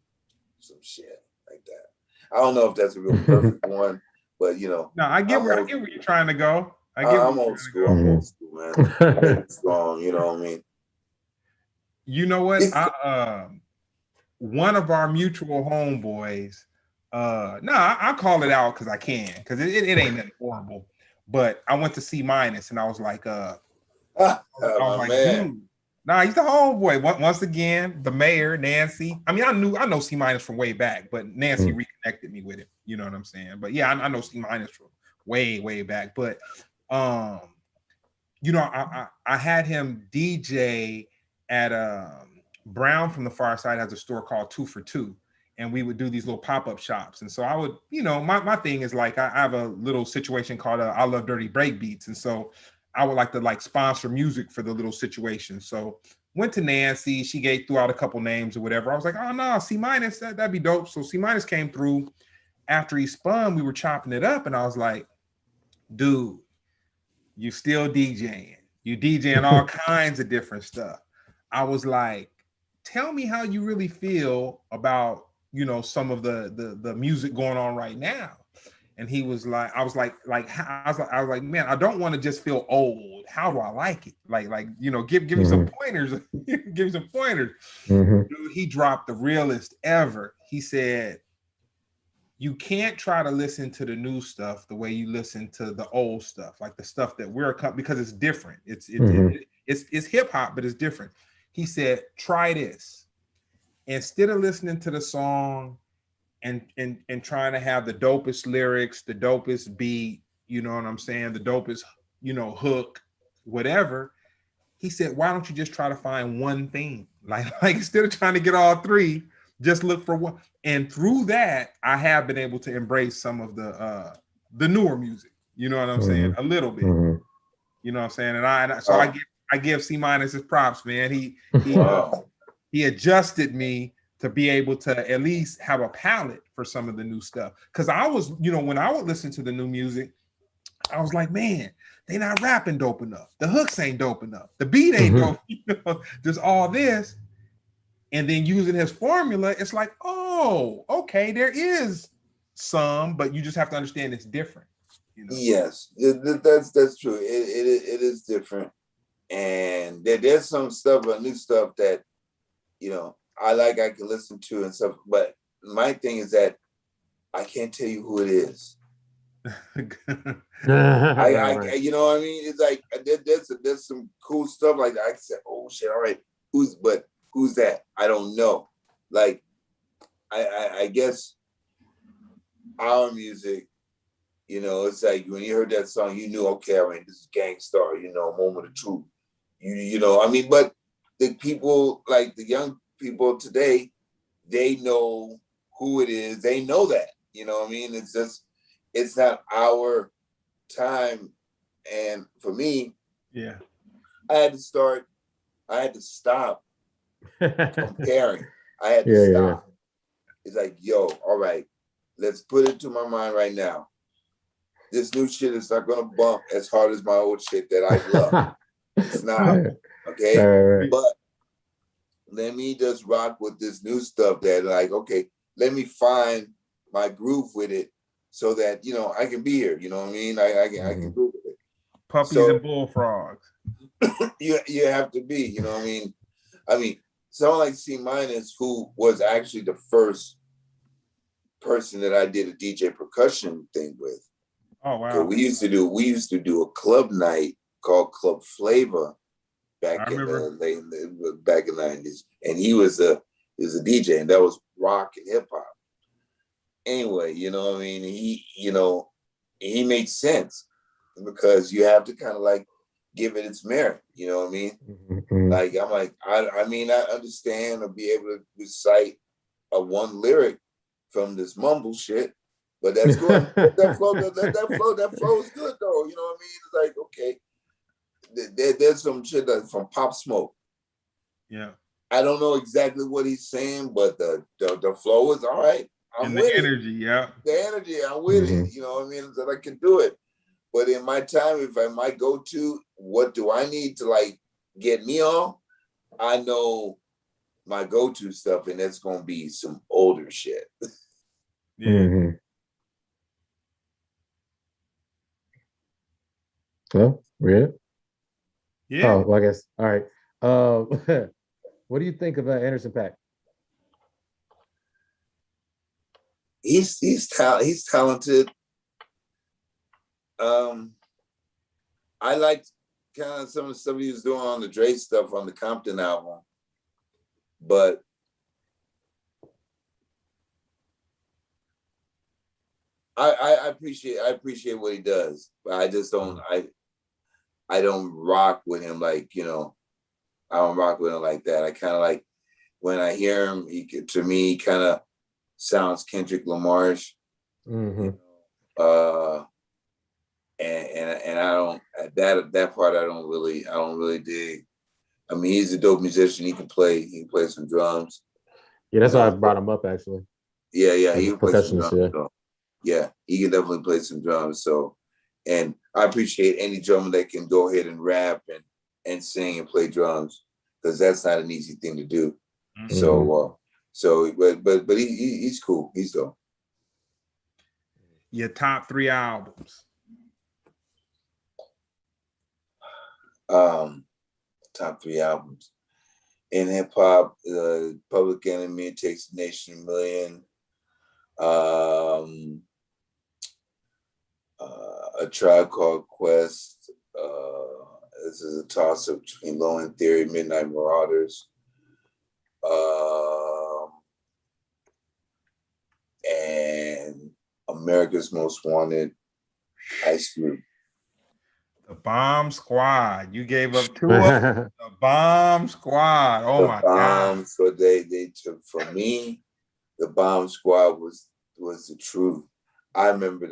shit like that. I don't know if that's a real perfect one, but No, I get where you're trying to go. I'm old school. I'm old school, man. It's strong, you know what I mean? You know what? One of our mutual homeboys. I call it out because I can, because it ain't that horrible. But I went to C-, and I was like, dude, nah, he's the homeboy. Once again, the mayor, Nancy. I mean, I know C- from way back, but Nancy reconnected me with it. You know what I'm saying? But yeah, I know C- from way back. But I had him DJ at Brown from the Far Side has a store called 2 for 2. And we would do these little pop-up shops. And so I would, my thing is like, I have a little situation called I Love Dirty Break Beats. And so I would like to sponsor music for the little situation. So went to Nancy, she threw out a couple names or whatever. I was like, oh no, C-, that'd be dope. So C- came through. After he spun, we were chopping it up. And I was like, dude, you still DJing. You DJing all kinds of different stuff. I was like, tell me how you really feel about some of the music going on right now. And he was like, I was like, man, I don't want to just feel old. How do I like it? Give me some pointers. Give me some pointers. Dude, he dropped the realest ever. He said, you can't try to listen to the new stuff the way you listen to the old stuff, like the stuff that because it's different. It's hip hop, but it's different. He said, try this. Instead of listening to the song and trying to have the dopest lyrics, the dopest beat, you know what I'm saying, the dopest, hook, whatever, he said, why don't you just try to find one thing? Like instead of trying to get all three, just look for one. And through that, I have been able to embrace some of the newer music. You know what I'm saying? A little bit. You know what I'm saying? And I give C- his props, man. He adjusted me to be able to at least have a palette for some of the new stuff. Because I was, when I would listen to the new music, I was like, man, they not rapping dope enough. The hooks ain't dope enough. The beat ain't dope. There's all this. And then using his formula, it's like, oh, okay, there is some, but you just have to understand it's different. Yes, that's true. It is different. And there's some stuff, new stuff that, I can listen to and stuff. But my thing is that I can't tell you who it is. I you know what I mean? It's like there's some cool stuff like that. I can say, oh shit, all right, who's that? I don't know. Like I guess our music, it's like when you heard that song, you knew, okay, I mean, this is Gangstar, Moment of Truth. But the people, like the young people today, they know who it is. They know that, it's just, it's not our time. And for me, yeah, I had to stop comparing. I had to stop. Yeah. It's like, yo, all right, let's put it to my mind right now. This new shit is not gonna bump as hard as my old shit that I love. It's not. Okay, Right. but let me just rock with this new stuff that like, okay, let me find my groove with it so that, you know, I can be here. You know what I mean? I can groove with it. Puppies So and bullfrogs. you have to be, you know what I mean? I mean, someone like C Minus, who was actually the first person that I did a DJ percussion thing with. Oh Cause wow. we used to do a club night called Club Flavor I back in remember. back in the 90s. And he was a DJ, and that was rock and hip hop. Anyway, you know what I mean? He made sense because you have to kind of like give it its merit, you know what I mean? Mm-hmm. Like I'm like, I mean, I understand or be able to recite a one lyric from this mumble shit, but that's good. that flow is good though. You know what I mean? It's like, okay, there's some shit that's from Pop Smoke. Yeah. I don't know exactly what he's saying, but the flow is all right. I'm And with the it. energy, yeah. The energy, I'm with it. You know what I mean? That I can do it. But in my time, if I might go to, what do I need to like get me on? I know my go-to stuff, and that's gonna be some older shit. Yeah. Mm-hmm. Well, we're Yeah. Oh, well, I guess. All right. What do you think of Anderson .Paak? He's talented. I liked kind of some of the stuff he was doing on the Dre stuff on the Compton album, but I appreciate what he does, but I just don't I don't rock with him like, you know, I don't rock with him like that. I kind of like when I hear him, to me kind of sounds Kendrick Lamar's. Mm-hmm. And I don't that part I don't really dig. I mean, he's a dope musician. He can play some drums. Yeah, that's You why I know? brought him up actually. Yeah, As he a can play some percussionist, drums. yeah. So, yeah, he can definitely play some drums. So, and I appreciate any drummer that can go ahead and rap and sing and play drums, because that's not an easy thing to do. Mm-hmm. But he's cool. He's dope. Your top 3 albums. Top 3 albums in hip hop: Public Enemy, Takes the Nation a Million. A Tribe Called Quest. This is a toss-up between Low End Theory, Midnight Marauders. And America's Most Wanted, Ice Cube. The Bomb Squad. You gave up 2 of them. The Bomb Squad. Oh my God. So they took, for me, the Bomb Squad was the truth. I remember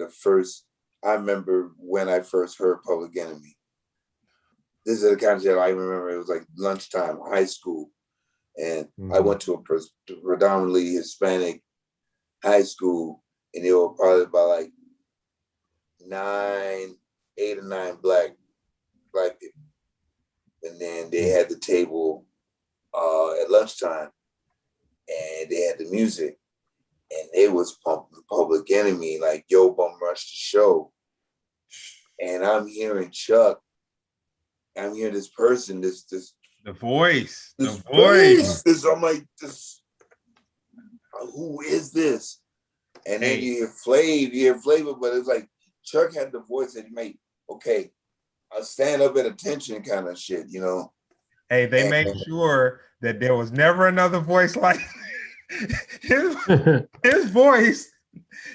when I first heard Public Enemy. This is the kind of shit I remember. It was like lunchtime, high school. And I went to a predominantly Hispanic high school, and they were probably about like 8 or 9 black people. And then they had the table at lunchtime, and they had the music, and they was pumping Public Enemy like Yo Bum Rush the Show. And I'm hearing Chuck. I'm hearing this person, this The voice. I'm like, who is this? And then you hear Flavor, but it's like Chuck had the voice that he made, okay, a stand up at attention kind of shit, you know. Hey, they made sure that there was never another voice like his voice.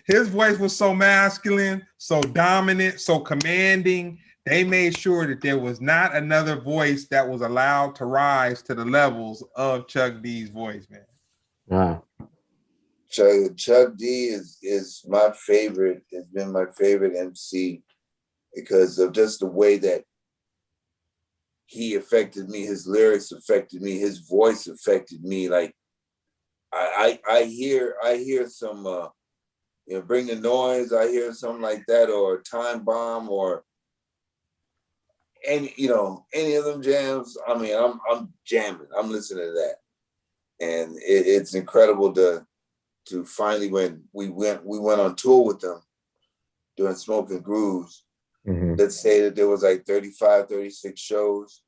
His voice was so masculine, so dominant, so commanding. They made sure that there was not another voice that was allowed to rise to the levels of Chuck D's voice, man. Wow. Chuck D is my favorite, has been my favorite MC because of just the way that he affected me, his lyrics affected me, his voice affected me. Like I hear some Bring the Noise, I hear something like that, or Time Bomb, or any any of them jams, I mean, I'm jamming. I'm listening to that, and it's incredible to finally, when we went on tour with them during Smoking Grooves. Mm-hmm. Let's say that there was like 35, 36 shows.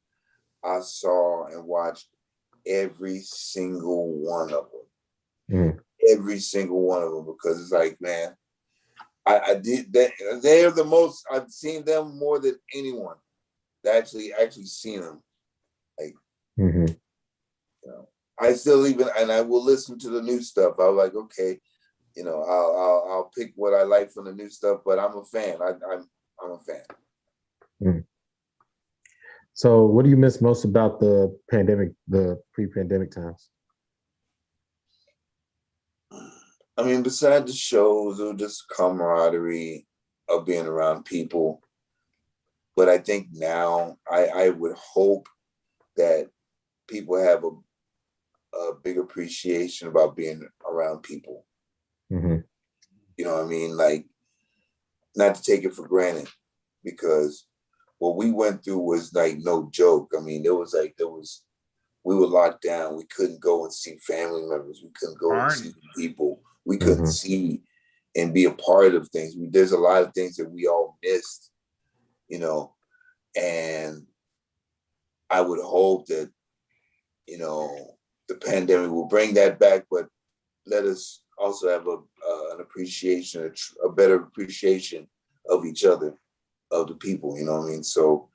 I saw and watched every single one of them. Mm. Every single one of them, because it's like, man, I did that. They're the most, I've seen them more than anyone. Actually seen them. Like, mm-hmm. I still even, and I will listen to the new stuff. I was like, okay, I'll pick what I like from the new stuff, but I'm a fan. I'm a fan. Mm. So what do you miss most about the pandemic, the pre-pandemic times? I mean, besides the shows, it was just camaraderie of being around people. But I think now I would hope that people have a big appreciation about being around people. Mm-hmm. You know what I mean? Like, not to take it for granted, because what we went through was like no joke. I mean, we were locked down. We couldn't go and see family members. We couldn't go and see people. We couldn't see and be a part of things. There's a lot of things that we all missed, and I would hope that, the pandemic will bring that back, but let us also have an appreciation, a better appreciation of each other, of the people, you know what I mean? So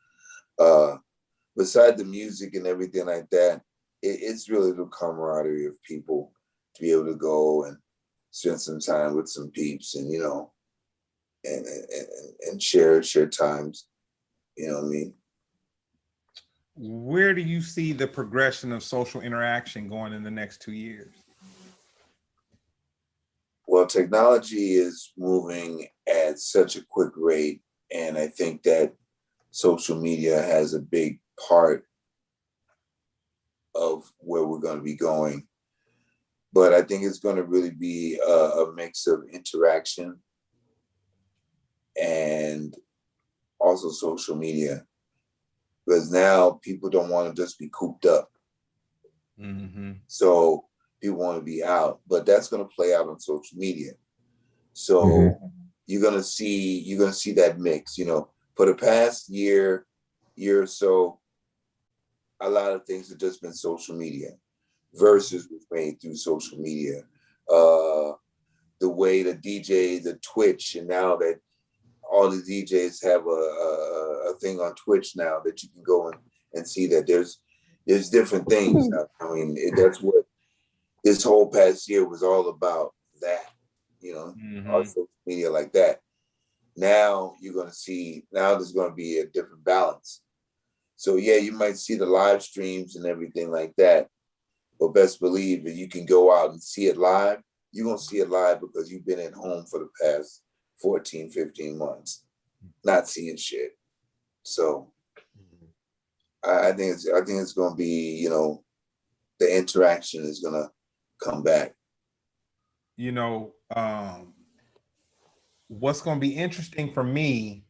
beside the music and everything like that, it's really the camaraderie of people to be able to go and spend some time with some peeps, and and share times, you know what I mean? Where do you see the progression of social interaction going in the next 2 years? Well, technology is moving at such a quick rate, and I think that social media has a big part of where we're going to be going. But I think it's going to really be a mix of interaction and also social media, because now people don't want to just be cooped up. Mm-hmm. So people want to be out, but that's going to play out on social media. So you're going to see that mix, for the past year or so, a lot of things have just been social media. Versus was made through social media. The way the DJ, the Twitch, and now that all the DJs have a thing on Twitch now that you can go and see that there's different things. I mean, that's what this whole past year was all about, that, our social media like that. Now you're going to see, there's going to be a different balance. So yeah, you might see the live streams and everything like that, but best believe that you can go out and see it live. You're going to see it live because you've been at home for the past 14, 15 months, not seeing shit. So I think it's going to be, the interaction is going to come back. What's going to be interesting for me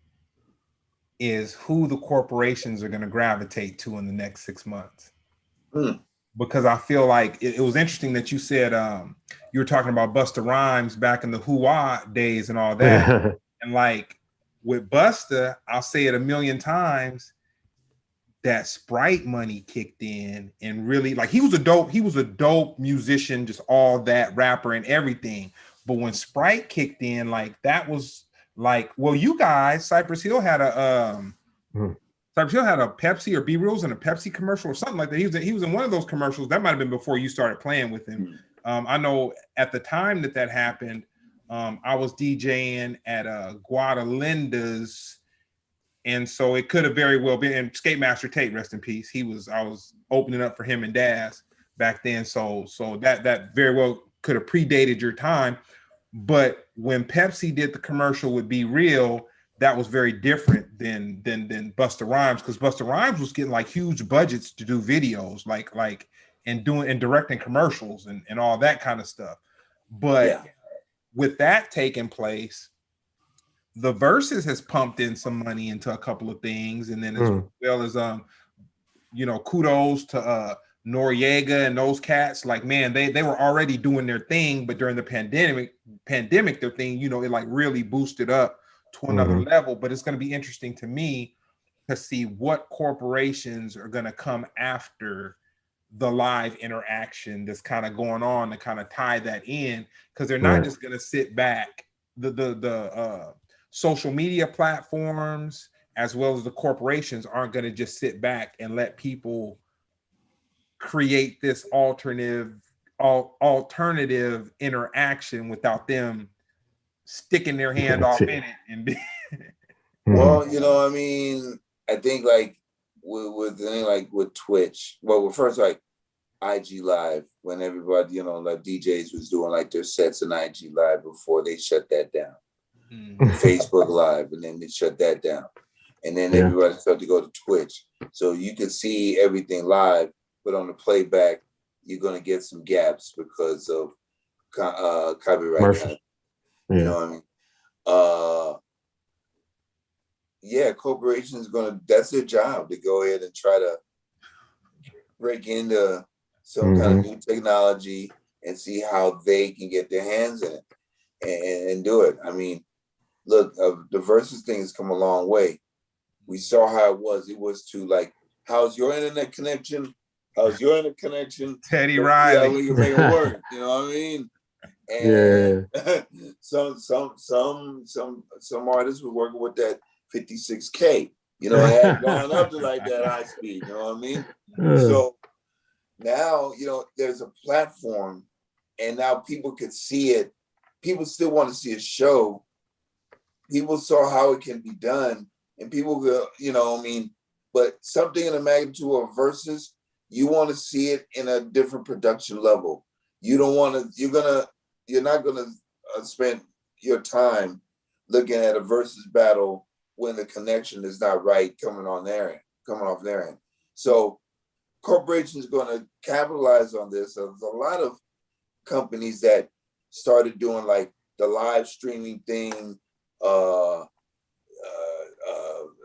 is who the corporations are going to gravitate to in the next 6 months. Because I feel like it was interesting that you said you were talking about Busta Rhymes back in the Hoo-Wah days and all that. And like with Busta, I'll say it a million times, that Sprite money kicked in, and really, like, he was a dope musician, just all that, rapper and everything. But when Sprite kicked in, like, that was like, well, you guys, Cypress Hill had a Pepsi or B Reels in a Pepsi commercial or something like that. He was in one of those commercials. That might have been before you started playing with him. I know at the time that happened, I was DJing at Guadalinda's, and so it could have very well been. And Skate Master Tate, rest in peace. I was opening up for him and Daz back then. So that very well could have predated your time. But when Pepsi did the commercial with Be Real, that was very different than Busta Rhymes, because Busta Rhymes was getting like huge budgets to do videos, like and directing commercials and all that kind of stuff. But with that taking place, the Versus has pumped in some money into a couple of things, and then as well as kudos to Noriega and those cats. Like, man, they were already doing their thing, but during the pandemic their thing, it like really boosted up to another level. But it's going to be interesting to me to see what corporations are going to come after the live interaction that's kind of going on to kind of tie that in, because they're not just going to sit back. The social media platforms as well as the corporations aren't going to just sit back and let people create this alternative interaction without them sticking their hand off in it. And well, I mean, I think like with Twitch, well, first like IG Live, when everybody, like DJs was doing like their sets in IG Live before they shut that down. Facebook Live, and then they shut that down. And then everybody started to go to Twitch. So you could see everything live, but on the playback, you're going to get some gaps because of copyright. You know what I mean? Corporations that's their job to go ahead and try to break into some kind of new technology and see how they can get their hands in it and do it. I mean, look, the Versus thing has come a long way. We saw how it was. It was to like, how's your internet connection? How's your internet connection? Teddy Riley. Yeah, we can make it work. You know what I mean? And some artists were working with that 56K. It had gone up to like that high speed. You know what I mean? So now, there's a platform, and now people could see it. People still want to see a show. People saw how it can be done, and people go, but something in the magnitude of Versus, you want to see it in a different production level. You don't want to, you're not going to spend your time looking at a Versus battle when the connection is not right coming off their end. So corporations going to capitalize on this. There's a lot of companies that started doing like the live streaming thing,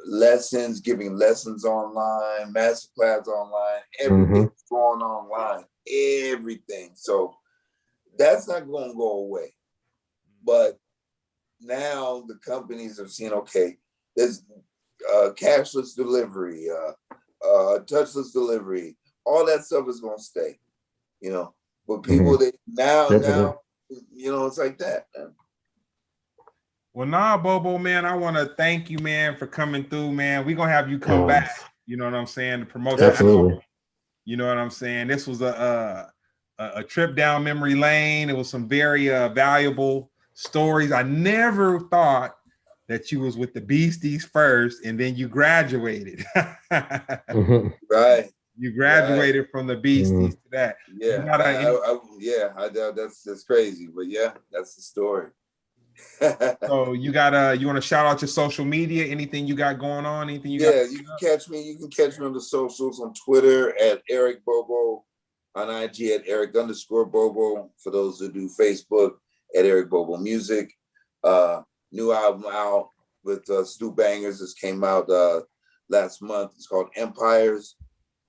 lessons, giving lessons online, masterclass online, everything's going online, everything. So that's not going to go away. But now the companies have seen, okay, there's cashless delivery, touchless delivery, all that stuff is going to stay, But people that now, it's like that, man. Well, Bobo, man, I want to thank you, man, for coming through, man. We're going to have you come back, you know what I'm saying, to promote the album. You know what I'm saying? This was a trip down memory lane. It was some very valuable stories. I never thought that you was with the Beasties first, and then you graduated. Right. You graduated from the Beasties to that. Yeah. That's crazy, but yeah, that's the story. So you want to shout out your social media, anything you got going on, anything you got? You can catch me on the socials, on Twitter at Eric Bobo, on IG at Eric_Bobo, for those who do Facebook at Eric Bobo Music. New album out with Stu Bangers. This came out last month. It's called Empires.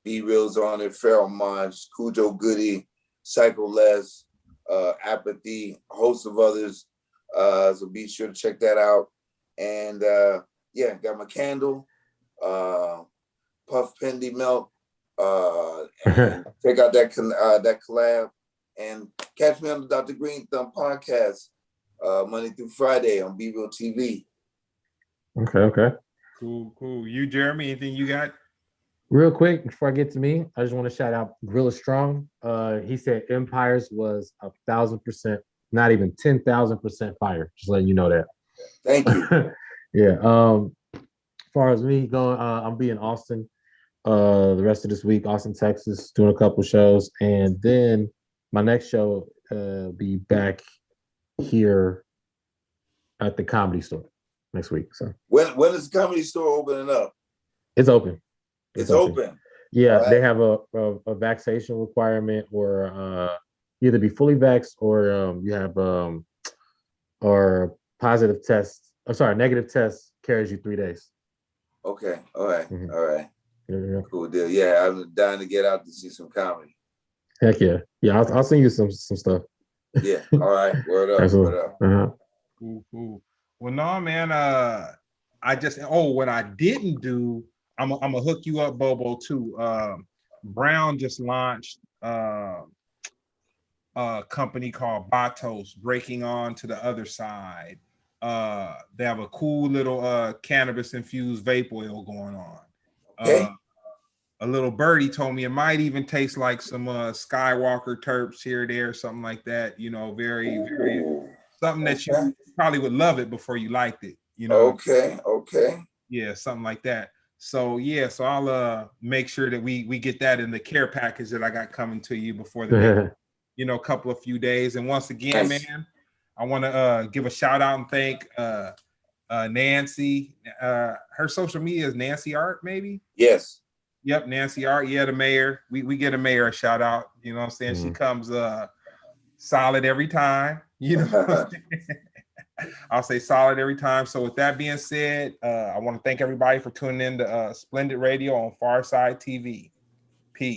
B Reels on it, Pharoah Monch, Cujo Goody, Psycho Les, Apathy, a host of others. So be sure to check that out. And got my candle, Puff Pendy Melt. And check out that collab, and catch me on the Dr. Green Thumb podcast Monday through Friday on B-Real TV. Okay. Cool. You, Jeremy, anything you got? Real quick, before I get to me, I just want to shout out Gorilla Strong. He said Empires was 1,000%, not even 10,000% fire. Just letting you know that. Thank you. As far as me going, I'll be in Austin the rest of this week, Austin, Texas, doing a couple shows, and then my next show be back here at the Comedy Store next week. So when is the Comedy Store opening up? It's open. It's open. Yeah, right. They have a vaccination requirement, or either be fully vaxxed, or you have or positive test I'm sorry, negative test carries you 3 days. Okay. All right. Mhm. All right. Yeah. Cool deal. Yeah, I'm dying to get out to see some comedy. Heck yeah. Yeah, I'll send you some stuff. Yeah. All right. Word up. Absolutely. Word up. Cool. Well, no, man. What I didn't do, I'm gonna hook you up, Bobo, too. Brown just launched a company called Batos, breaking on to the other side. They have a cool little cannabis infused vape oil going on. Okay. A little birdie told me it might even taste like some Skywalker terps here or there, something like that. You know, very Ooh. something that Okay. you probably would love it before you liked it. You know. Okay. Okay. Yeah, something like that. So yeah, so I'll make sure that we get that in the care package that I got coming to you before the next, couple of few days. And once again, Nice. man, I want to give a shout out and thank Nancy. Her social media is Nancy Art, maybe. Yes. Yep, Nancy Art. Yeah, the mayor. We get a mayor a shout out. You know what I'm saying? Mm-hmm. She comes solid every time. You know what I'm saying? I'll say solid every time. So with that being said, I want to thank everybody for tuning in to Splendid Radio on PharcydeTV.